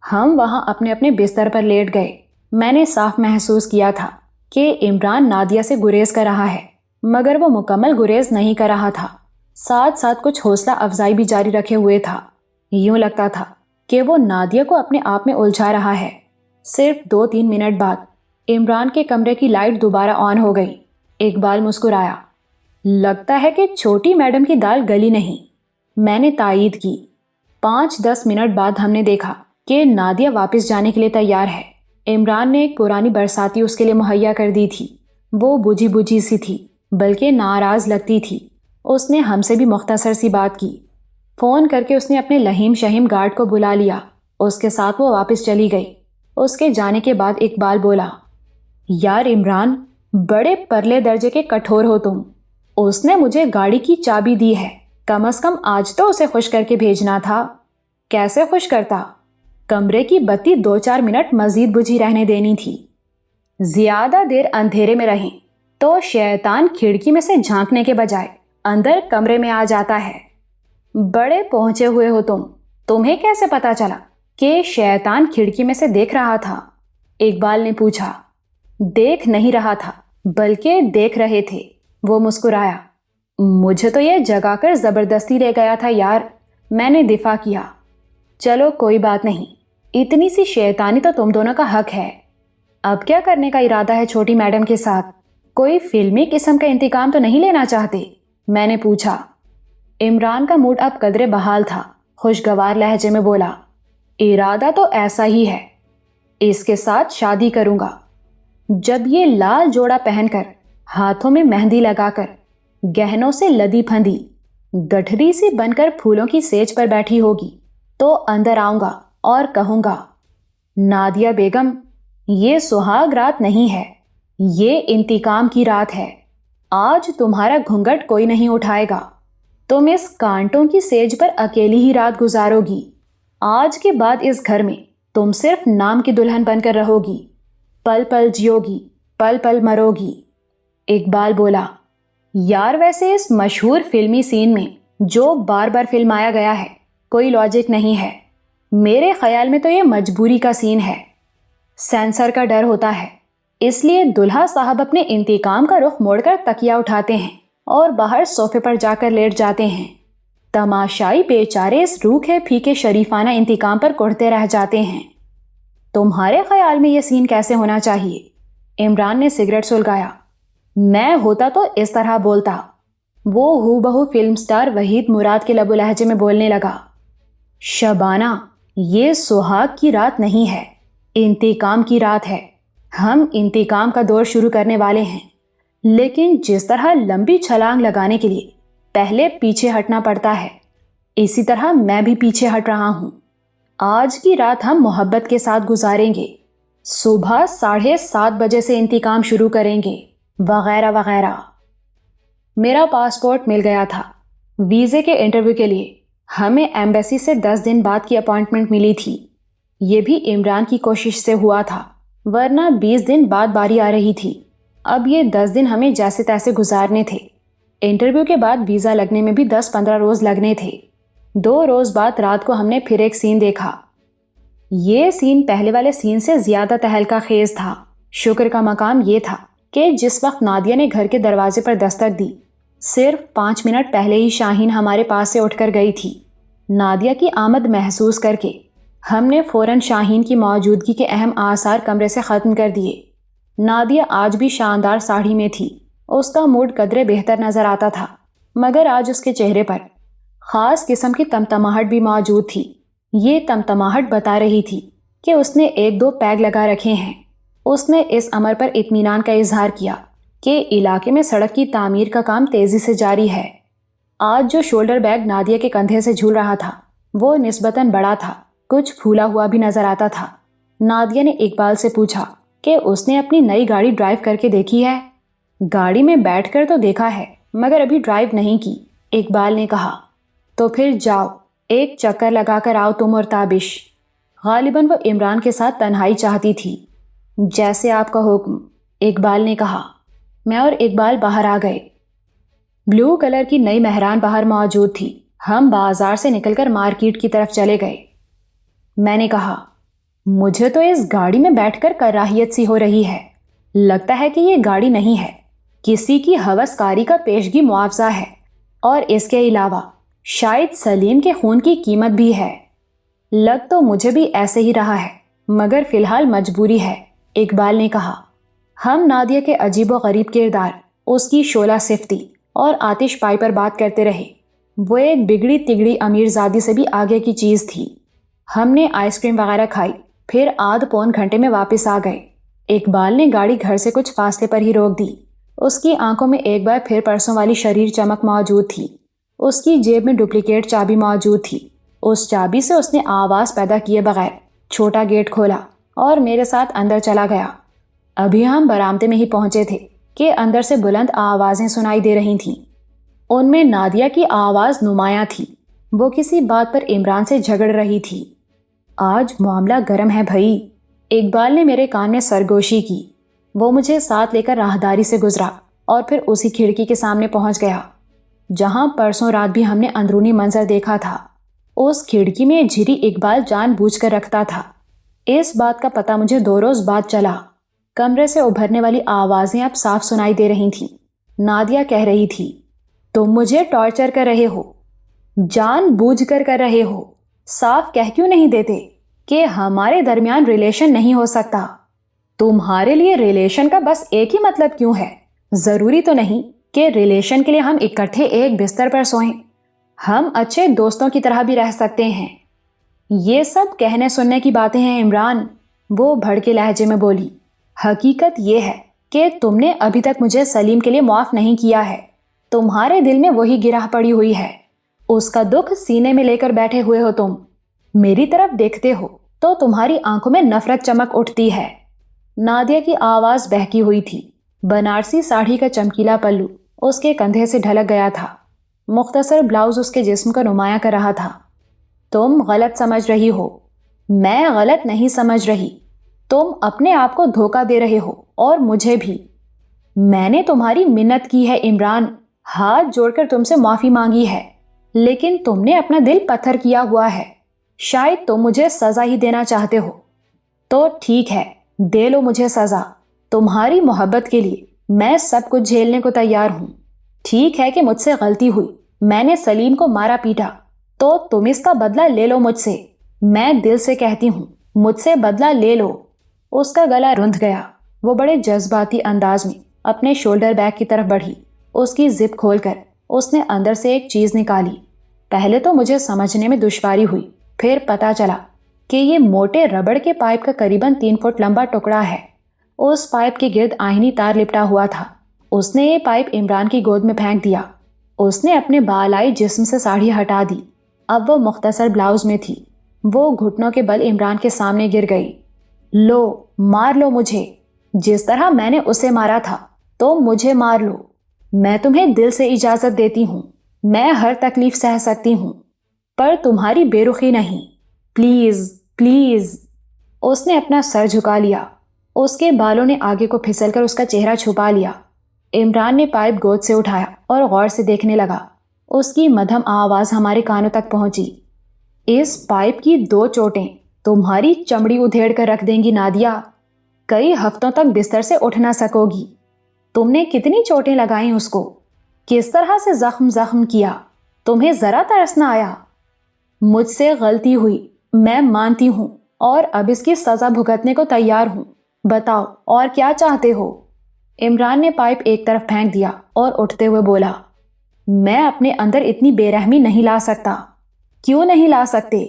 S1: ہم وہاں اپنے اپنے بستر پر لیٹ گئے۔ میں نے صاف محسوس کیا تھا کہ عمران نادیہ سے گریز کر رہا ہے، مگر وہ مکمل گریز نہیں کر رہا تھا، ساتھ ساتھ کچھ حوصلہ افزائی بھی جاری رکھے ہوئے تھا۔ یوں لگتا تھا کہ وہ نادیہ کو اپنے آپ میں الجھا رہا ہے۔ صرف 2-3 منٹ بعد عمران کے کمرے کی لائٹ دوبارہ آن ہو گئی۔ اقبال مسکرایا، لگتا ہے کہ چھوٹی میڈم کی دال گلی نہیں۔ میں نے تائید کی۔ 5-10 منٹ بعد ہم نے دیکھا کہ نادیہ واپس جانے کے لیے تیار ہے۔ عمران نے ایک پرانی برساتی اس کے لیے مہیا کر دی تھی۔ وہ بجھی بجھی سی تھی، بلکہ ناراض لگتی تھی۔ اس نے ہم سے بھی مختصر سی بات کی۔ فون کر کے اس نے اپنے لہیم شہیم گارڈ کو بلا لیا۔ اس کے ساتھ وہ واپس چلی گئی۔ اس کے جانے کے بعد اقبال بولا، یار عمران، بڑے پرلے درجے کے کٹھور ہو تم۔ اس نے مجھے گاڑی کی چابی دی ہے، کم از کم آج تو اسے خوش کر کے بھیجنا تھا۔ کیسے خوش کرتا؟ کمرے کی بتی 2-4 منٹ مزید بجھی رہنے دینی تھی۔ زیادہ دیر اندھیرے میں رہیں تو شیطان کھڑکی میں سے جھانکنے کے بجائے اندر کمرے میں آ جاتا ہے۔ بڑے پہنچے ہوئے ہو تم۔ تمہیں کیسے پتا چلا کہ شیطان کھڑکی میں سے دیکھ رہا تھا؟ اقبال نے پوچھا۔ دیکھ نہیں رہا تھا، بلکہ دیکھ رہے تھے۔ وہ مسکرایا، مجھے تو یہ جگا کر زبردستی لے گیا تھا یار۔ میں نے دفاع کیا، چلو کوئی بات نہیں، اتنی سی شیطانی تو تم دونوں کا حق ہے۔ اب کیا کرنے کا ارادہ ہے چھوٹی میڈم کے ساتھ؟ کوئی فلمی قسم کا انتقام تو نہیں لینا چاہتے؟ میں نے پوچھا۔ عمران کا موڈ اب قدرے بحال تھا۔ خوشگوار لہجے میں بولا، ارادہ تو ایسا ہی ہے، اس کے ساتھ شادی کروں گا۔ جب یہ لال جوڑا پہن کر، ہاتھوں میں مہندی لگا کر، گہنوں سے لدی پھندی، گٹھری سی بن کر پھولوں کی سیج پر بیٹھی ہوگی تو اندر آؤں گا اور کہوں گا، نادیہ بیگم، یہ سہاگ رات نہیں ہے، یہ انتقام کی رات ہے۔ آج تمہارا گھونگھٹ کوئی نہیں اٹھائے گا۔ تم اس کانٹوں کی سیج پر اکیلی ہی رات گزارو گی۔ آج کے بعد اس گھر میں تم صرف نام کی دلہن بن کر رہو گی، پل پل جیو گی، پل پل مرو گی۔ اقبال بولا، یار ویسے اس مشہور فلمی سین میں جو بار بار فلمایا گیا ہے کوئی لاجک نہیں ہے۔ میرے خیال میں تو یہ مجبوری کا سین ہے۔ سینسر کا ڈر ہوتا ہے، اس لیے دلہا صاحب اپنے انتقام کا رخ موڑ کر تکیا اٹھاتے ہیں اور باہر صوفے پر جا کر لیٹ جاتے ہیں۔ تماشائی بیچارے اس روکھے پھیکے شریفانہ انتقام پر کوڑتے رہ جاتے ہیں۔ تمہارے خیال میں یہ سین کیسے ہونا چاہیے؟ عمران نے سگریٹ سلگایا۔ میں ہوتا تو اس طرح بولتا۔ وہ ہو بہو فلم سٹار وحید مراد کے لب و لہجے میں بولنے لگا، شبانہ، یہ سہاگ کی رات نہیں ہے، انتقام کی رات ہے۔ ہم انتقام کا دور شروع کرنے والے ہیں، لیکن جس طرح لمبی چھلانگ لگانے کے لیے پہلے پیچھے ہٹنا پڑتا ہے، اسی طرح میں بھی پیچھے ہٹ رہا ہوں۔ آج کی رات ہم محبت کے ساتھ گزاریں گے، صبح 7:30 بجے سے انتقام شروع کریں گے، وغیرہ وغیرہ۔ میرا پاسپورٹ مل گیا تھا ویزے کے انٹرویو کے لیے۔ ہمیں ایمبیسی سے 10 دن بعد کی اپائنٹمنٹ ملی تھی۔ یہ بھی عمران کی کوشش سے ہوا تھا، ورنہ 20 دن بعد باری آ رہی تھی۔ اب یہ 10 دن ہمیں جیسے تیسے گزارنے تھے۔ انٹرویو کے بعد ویزا لگنے میں بھی 10-15 روز لگنے تھے۔ 2 روز بعد رات کو ہم نے پھر ایک سین دیکھا۔ یہ سین پہلے والے سین سے زیادہ تہلکہ خیز تھا۔ شکر کا مقام یہ تھا کہ جس وقت نادیہ نے گھر کے دروازے پر دستک دی، صرف 5 منٹ پہلے ہی شاہین ہمارے پاس سے اٹھ کر گئی تھی۔ نادیہ کی آمد محسوس کر کے ہم نے فوراً شاہین کی موجودگی کے اہم آثار کمرے سے ختم کر دیے۔ نادیہ آج بھی شاندار ساڑھی میں تھی۔ اس کا موڈ قدرے بہتر نظر آتا تھا، مگر آج اس کے چہرے پر خاص قسم کی تمتماہٹ بھی موجود تھی۔ یہ تمتماہٹ بتا رہی تھی کہ اس نے 1-2 پیگ لگا رکھے ہیں۔ اس نے اس امر پر اطمینان کا اظہار کیا کہ علاقے میں سڑک کی تعمیر کا کام تیزی سے جاری ہے۔ آج جو شولڈر بیگ نادیہ کے کندھے سے جھول رہا تھا وہ نسبتاً بڑا تھا، کچھ پھولا ہوا بھی نظر آتا تھا۔ نادیہ نے اقبال سے پوچھا کہ اس نے اپنی نئی گاڑی ڈرائیو کر کے دیکھی ہے۔ گاڑی میں بیٹھ کر تو دیکھا ہے، مگر ابھی ڈرائیو نہیں کی، اقبال نے کہا۔ تو پھر جاؤ، ایک چکر لگا کر آؤ تم اور تابش۔ غالباً وہ عمران کے ساتھ تنہائی چاہتی تھی۔ جیسے آپ کا حکم، اقبال نے کہا۔ میں اور اقبال باہر آ گئے۔ بلو کلر کی نئی مہران باہر موجود تھی۔ ہم بازار سے نکل کر مارکیٹ کی طرف چلے گئے۔ میں نے کہا، مجھے تو اس گاڑی میں بیٹھ کر کراہیت سی ہو رہی ہے۔ لگتا ہے کہ یہ گاڑی نہیں ہے، کسی کی ہوس کاری کا پیشگی معاوضہ ہے، اور اس کے علاوہ شاید سلیم کے خون کی قیمت بھی ہے۔ لگ تو مجھے بھی ایسے ہی رہا ہے، مگر فی الحال مجبوری ہے، اقبال نے کہا۔ ہم نادیہ کے عجیب و غریب کردار، اس کی شعلہ صفتی اور آتش پائی پر بات کرتے رہے۔ وہ ایک بگڑی تگڑی امیر زادی سے بھی آگے کی چیز تھی۔ ہم نے آئس کریم وغیرہ کھائی، پھر آدھ پون گھنٹے میں واپس آ گئے۔ اقبال نے گاڑی گھر سے کچھ فاصلے پر ہی روک دی۔ اس کی آنکھوں میں ایک بار پھر پرسوں والی شریر چمک موجود تھی۔ اس کی جیب میں ڈپلیکیٹ چابی موجود تھی۔ اس چابی سے اس نے آواز پیدا کیے بغیر چھوٹا گیٹ کھولا اور میرے ساتھ اندر چلا گیا۔ ابھی ہم برآمدے میں ہی پہنچے تھے کہ اندر سے بلند آوازیں سنائی دے رہی تھیں۔ ان میں نادیہ کی آواز نمایاں تھی۔ وہ کسی بات پر عمران سے جھگڑ رہی تھی۔ آج معاملہ گرم ہے بھائی، اقبال نے میرے کان میں سرگوشی کی۔ وہ مجھے ساتھ لے کر راہداری سے گزرا اور پھر اسی کھڑکی کے سامنے پہنچ گیا جہاں پرسوں رات بھی ہم نے اندرونی منظر دیکھا تھا۔ اس کھڑکی میں جھری اقبال جان بوجھ کر رکھتا تھا۔ اس بات کا پتہ مجھے 2 روز بعد چلا۔ کمرے سے ابھرنے والی آوازیں اب صاف سنائی دے رہی تھیں۔ نادیہ کہہ رہی تھی، تم مجھے ٹارچر کر رہے ہو، جان بوجھ کر رہے ہو۔ صاف کہہ کیوں نہیں دیتے کہ ہمارے درمیان ریلیشن نہیں ہو سکتا؟ تمہارے لیے ریلیشن کا بس ایک ہی مطلب کیوں ہے؟ ضروری تو نہیں کہ ریلیشن کے لیے ہم اکٹھے ایک بستر پر سوئیں۔ ہم اچھے دوستوں کی طرح بھی رہ سکتے ہیں۔ یہ سب کہنے سننے کی باتیں ہیں عمران، وہ بھڑکے لہجے میں بولی۔ حقیقت یہ ہے کہ تم نے ابھی تک مجھے سلیم کے لیے معاف نہیں کیا ہے۔ تمہارے دل میں وہی گرہ پڑی ہوئی ہے، اس کا دکھ سینے میں لے کر بیٹھے ہوئے ہو تم۔ میری طرف دیکھتے ہو تو تمہاری آنکھوں میں نفرت چمک اٹھتی ہے۔ نادیہ کی آواز بہکی ہوئی تھی۔ بنارسی ساڑھی کا چمکیلا پلو اس کے کندھے سے ڈھلک گیا تھا۔ مختصر بلاؤز اس کے جسم کو نمایاں کر رہا تھا۔ تم غلط سمجھ رہی ہو۔ میں غلط نہیں سمجھ رہی۔ تم اپنے آپ کو دھوکہ دے رہے ہو اور مجھے بھی۔ میں نے تمہاری منت کی ہے عمران، ہاتھ جوڑ کر تم سے معافی مانگی ہے، لیکن تم نے اپنا دل پتھر کیا ہوا ہے۔ شاید تم مجھے سزا ہی دینا چاہتے ہو۔ تو ٹھیک ہے، دے لو مجھے سزا۔ تمہاری محبت کے لیے میں سب کچھ جھیلنے کو تیار ہوں۔ ٹھیک ہے کہ مجھ سے غلطی ہوئی، میں نے سلیم کو مارا پیٹا، تو تم اس کا بدلہ لے لو مجھ سے۔ میں دل سے کہتی ہوں، مجھ سے بدلہ لے لو۔ اس کا گلا رندھ گیا۔ وہ بڑے جذباتی انداز میں اپنے شولڈر بیگ کی طرف بڑھی۔ اس کی زپ کھول کر اس نے اندر سے ایک چیز نکالی۔ پہلے تو مجھے سمجھنے میں دشواری ہوئی، پھر پتا چلا کہ یہ موٹے ربڑ کے پائپ کا قریباً 3 فٹ لمبا ٹکڑا ہے۔ اس پائپ کے گرد آہنی تار لپٹا ہوا تھا۔ اس نے یہ پائپ عمران کی گود میں پھینک دیا۔ اس نے اپنے بالائی جسم سے ساڑھی ہٹا دی۔ اب وہ مختصر بلاؤز میں تھی۔ وہ گھٹنوں کے بل عمران کے سامنے گر گئی۔ لو، مار لو مجھے، جس طرح میں نے اسے مارا تھا تو مجھے مار لو۔ میں تمہیں دل سے اجازت دیتی ہوں، میں ہر تکلیف سہ سکتی ہوں، پر تمہاری بے رخی نہیں، پلیز پلیز۔ اس نے اپنا سر جھکا لیا۔ اس کے بالوں نے آگے کو پھسل کر اس کا چہرہ چھپا لیا۔ عمران نے پائپ گود سے اٹھایا اور غور سے دیکھنے لگا۔ اس کی مدھم آواز ہمارے کانوں تک پہنچی۔ اس پائپ کی 2 چوٹیں تمہاری چمڑی ادھیڑ کر رکھ دیں گی نادیہ، کئی ہفتوں تک بستر سے اٹھ نہ سکو گی۔ تم نے کتنی چوٹیں لگائیں اس کو، کس طرح سے زخم کیا، تمہیں ذرا ترس نہ آیا؟ مجھ سے غلطی ہوئی، میں مانتی ہوں، اور اب اس کی سزا بھگتنے کو تیار ہوں۔ بتاؤ اور کیا چاہتے ہو؟ عمران نے پائپ ایک طرف پھینک دیا اور اٹھتے ہوئے بولا، میں اپنے اندر اتنی بے رحمی نہیں لا سکتا۔ کیوں نہیں لا سکتے؟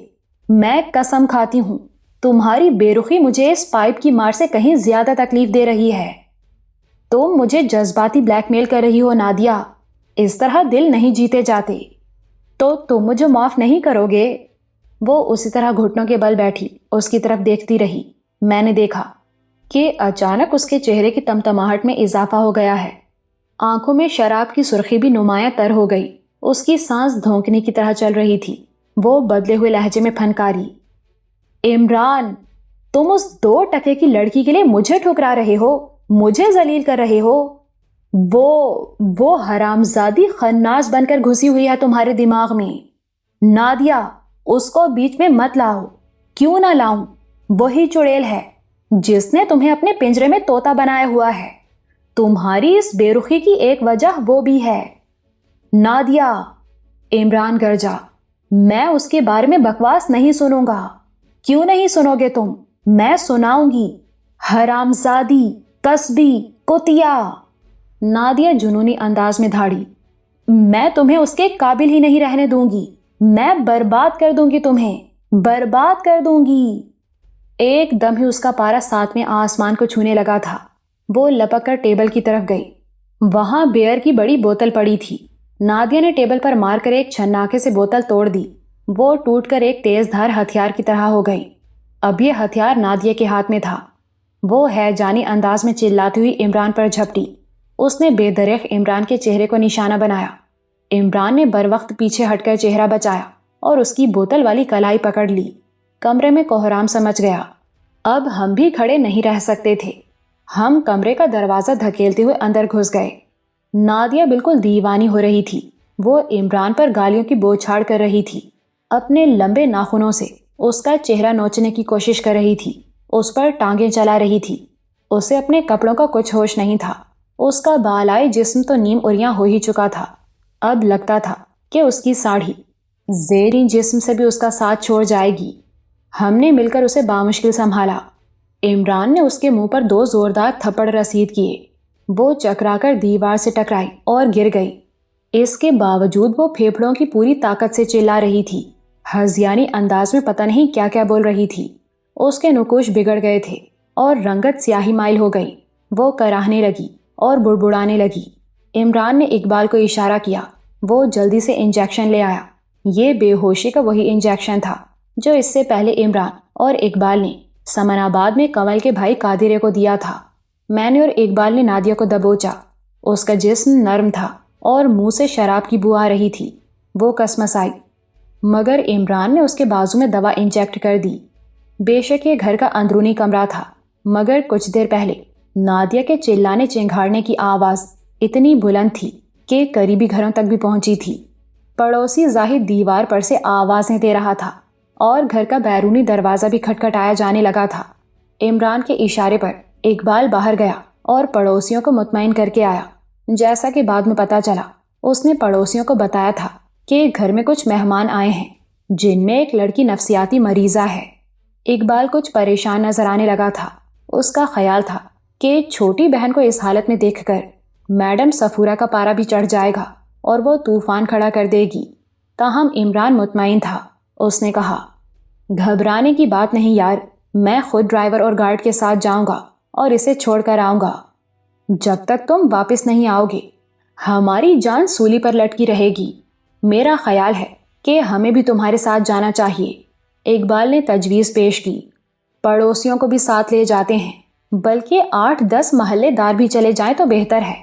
S1: میں قسم کھاتی ہوں تمہاری بے رخی مجھے اس پائپ کی مار سے کہیں زیادہ تکلیف دے رہی ہے۔ تم مجھے جذباتی بلیک میل کر رہی ہو نادیہ، اس طرح دل نہیں جیتے جاتے۔ تو تم مجھے معاف نہیں کرو گے؟ وہ اسی طرح گھٹنوں کے بل بیٹھی اس کی طرف دیکھتی رہی۔ میں نے دیکھا کہ اچانک اس کے چہرے کی تمتماہٹ میں اضافہ ہو گیا ہے۔ آنکھوں میں شراب کی سرخی بھی نمایاں تر ہو گئی۔ اس کی سانس دھونکنے کی طرح چل رہی تھی۔ وہ بدلے ہوئے لہجے میں پھنکاری، عمران، تم اس 2 ٹکے کی لڑکی کے لیے مجھے ٹھکرا رہے ہو، مجھے ذلیل کر رہے ہو؟ وہ حرامزادی خناس بن کر گھسی ہوئی ہے تمہارے دماغ میں۔ نادیہ، اس کو بیچ میں مت لاؤ۔ کیوں نہ لاؤں؟ وہی چڑیل ہے جس نے تمہیں اپنے پنجرے میں طوطا بنایا ہوا ہے۔ تمہاری اس بے رخی کی ایک وجہ وہ بھی ہے۔ نادیہ، عمران گرجا، میں اس کے بارے میں بکواس نہیں سنوں گا۔ کیوں نہیں سنو گے تم؟ میں سناؤں گی۔ حرامزادی، کسبی، کتیا۔ نادیہ جنونی انداز میں دھاڑی، میں تمہیں اس کے قابل ہی نہیں رہنے دوں گی۔ میں برباد کر دوں گی، تمہیں برباد کر دوں گی۔ ایک دم ہی اس کا پارا 7ویں آسمان کو چھونے لگا تھا۔ وہ لپک کر ٹیبل کی طرف گئی۔ وہاں بیئر کی بڑی بوتل پڑی تھی۔ نادیہ نے ٹیبل پر مار کر ایک چھناکے سے بوتل توڑ دی۔ وہ ٹوٹ کر ایک تیز دھار ہتھیار کی طرح ہو گئی۔ اب یہ ہتھیار نادیہ کے ہاتھ میں تھا۔ وہ ہے جانی انداز میں چلاتی ہوئی عمران پر جھپٹی۔ اس نے بے دریغ عمران کے چہرے کو نشانہ بنایا۔ عمران نے بر وقت پیچھے ہٹ کر چہرہ بچایا اور اس کی بوتل والی کلائی پکڑ لی۔ کمرے میں کوہرام سمچ گیا۔ اب ہم بھی کھڑے نہیں رہ سکتے تھے۔ ہم کمرے کا دروازہ دھکیلتے ہوئے اندر گھس گئے۔ نادیہ بالکل دیوانی ہو رہی تھی۔ وہ عمران پر گالیوں کی بوچھاڑ کر رہی تھی۔ اپنے لمبے ناخنوں سے اس کا چہرہ نوچنے کی کوشش کر رہی تھی۔ اس پر ٹانگیں چلا رہی تھی۔ اسے اپنے کپڑوں کا کچھ ہوش نہیں تھا۔ اس کا بالائے جسم تو نیم اریاں ہو ہی چکا تھا۔ اب لگتا تھا کہ اس کی ساڑھی زیریں جسم سے بھی اس کا ساتھ چھوڑ جائے گی۔ ہم نے مل کر اسے بامشکل سنبھالا۔ عمران نے اس کے منہ پر 2 زوردار تھپڑ رسید کیے۔ وہ چکرا کر دیوار سے ٹکرائی اور گر گئی۔ اس کے باوجود وہ پھیپھڑوں کی پوری طاقت سے چلا رہی تھی۔ ہذیانی انداز میں پتہ نہیں کیا کیا بول رہی تھی۔ اس کے نقوش بگڑ گئے تھے اور رنگت سیاہی مائل ہو گئی۔ وہ کراہنے لگی اور بڑبڑانے لگی۔ عمران نے اقبال کو اشارہ کیا۔ وہ جلدی سے انجیکشن لے آیا۔ یہ بے ہوشی کا وہی انجیکشن تھا جو اس سے پہلے عمران اور اقبال نے سمن آباد میں کنول کے بھائی قادرے کو دیا تھا۔ میں نے اور اقبال نے نادیہ کو دبوچا۔ اس کا جسم نرم تھا اور منہ سے شراب کی بو آ رہی تھی۔ وہ کسمسائی، مگر عمران نے اس کے بازو میں دوا انجیکٹ کر دی۔ بے شک یہ گھر کا اندرونی کمرہ تھا، مگر کچھ دیر پہلے نادیہ کے چلانے چنگھاڑنے کی آواز اتنی بلند تھی کہ قریبی گھروں تک بھی پہنچی تھی۔ پڑوسی زاہد دیوار پر سے آوازیں دے رہا تھا اور گھر کا بیرونی دروازہ بھی کھٹکھٹایا جانے لگا تھا۔ عمران کے اشارے پر اقبال باہر گیا اور پڑوسیوں کو مطمئن کر کے آیا۔ جیسا کہ بعد میں پتا چلا، اس نے پڑوسیوں کو بتایا تھا کہ گھر میں کچھ مہمان آئے ہیں جن میں ایک لڑکی نفسیاتی مریضہ ہے۔ اقبال کچھ پریشان نظر آنے لگا تھا۔ اس کا خیال تھا کہ چھوٹی بہن کو اس حالت میں دیکھ کر میڈم صفورہ کا پارا بھی چڑھ جائے گا اور وہ طوفان کھڑا کر دے گی۔ تاہم عمران مطمئن تھا۔ اس نے کہا، گھبرانے کی بات نہیں یار، میں خود ڈرائیور اور گارڈ کے ساتھ جاؤں گا اور اسے چھوڑ کر آؤں گا۔ جب تک تم واپس نہیں آؤ گے ہماری جان سولی پر لٹکی رہے گی۔ میرا خیال ہے کہ ہمیں بھی تمہارے ساتھ جانا چاہیے۔ اقبال نے تجویز پیش کی۔ پڑوسیوں کو بھی ساتھ لے جاتے ہیں، بلکہ 8-10 محلے دار بھی چلے جائیں تو بہتر ہے۔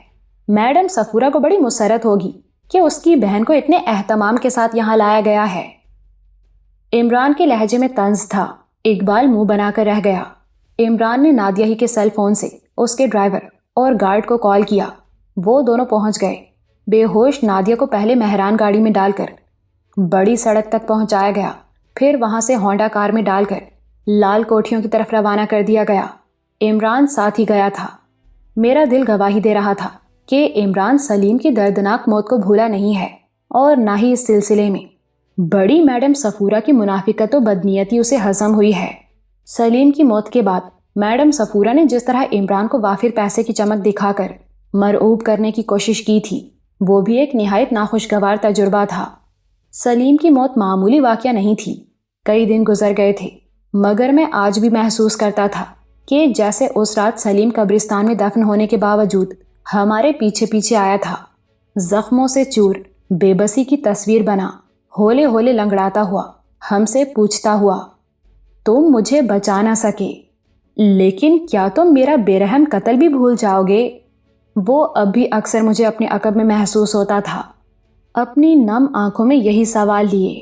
S1: میڈم صفورہ کو بڑی مسرت ہوگی کہ اس کی بہن کو اتنے اہتمام کے ساتھ یہاں لایا گیا ہے۔ عمران کے لہجے میں طنز تھا۔ اقبال منہ بنا کر رہ گیا۔ عمران نے نادیہ ہی کے سیل فون سے اس کے ڈرائیور اور گارڈ کو کال کیا۔ وہ دونوں پہنچ گئے۔ بے ہوش نادیہ کو پہلے مہران گاڑی میں ڈال کر بڑی سڑک تک پہنچایا گیا، پھر وہاں سے ہونڈا کار میں ڈال کر لال کوٹھیوں کی طرف روانہ کر دیا گیا۔ عمران ساتھ ہی گیا تھا۔ میرا دل گواہی دے رہا تھا کہ عمران سلیم کی دردناک موت کو بھولا نہیں ہے، اور نہ ہی اس سلسلے میں بڑی میڈم صفورہ کی منافقت و بدنیتی اسے ہضم ہوئی ہے۔ سلیم کی موت کے بعد میڈم صفورہ نے جس طرح عمران کو وافر پیسے کی چمک دکھا کر مرعوب کرنے کی کوشش کی تھی، وہ بھی ایک نہایت ناخوشگوار تجربہ تھا۔ سلیم کی موت معمولی واقعہ نہیں تھی۔ کئی دن گزر گئے تھے، مگر میں آج بھی محسوس کرتا تھا کہ جیسے اس رات سلیم قبرستان میں دفن ہونے کے باوجود ہمارے پیچھے پیچھے آیا تھا، زخموں سے چور، بے بسی کی تصویر بنا، ہولے ہولے لنگڑاتا ہوا، ہم سے پوچھتا ہوا، تم مجھے بچا نہ سکے، لیکن کیا تم میرا بے رحم قتل بھی بھول جاؤ گے؟ وہ اب بھی اکثر مجھے اپنے عقب میں محسوس ہوتا تھا۔ اپنی نم آنکھوں میں یہی سوال لیے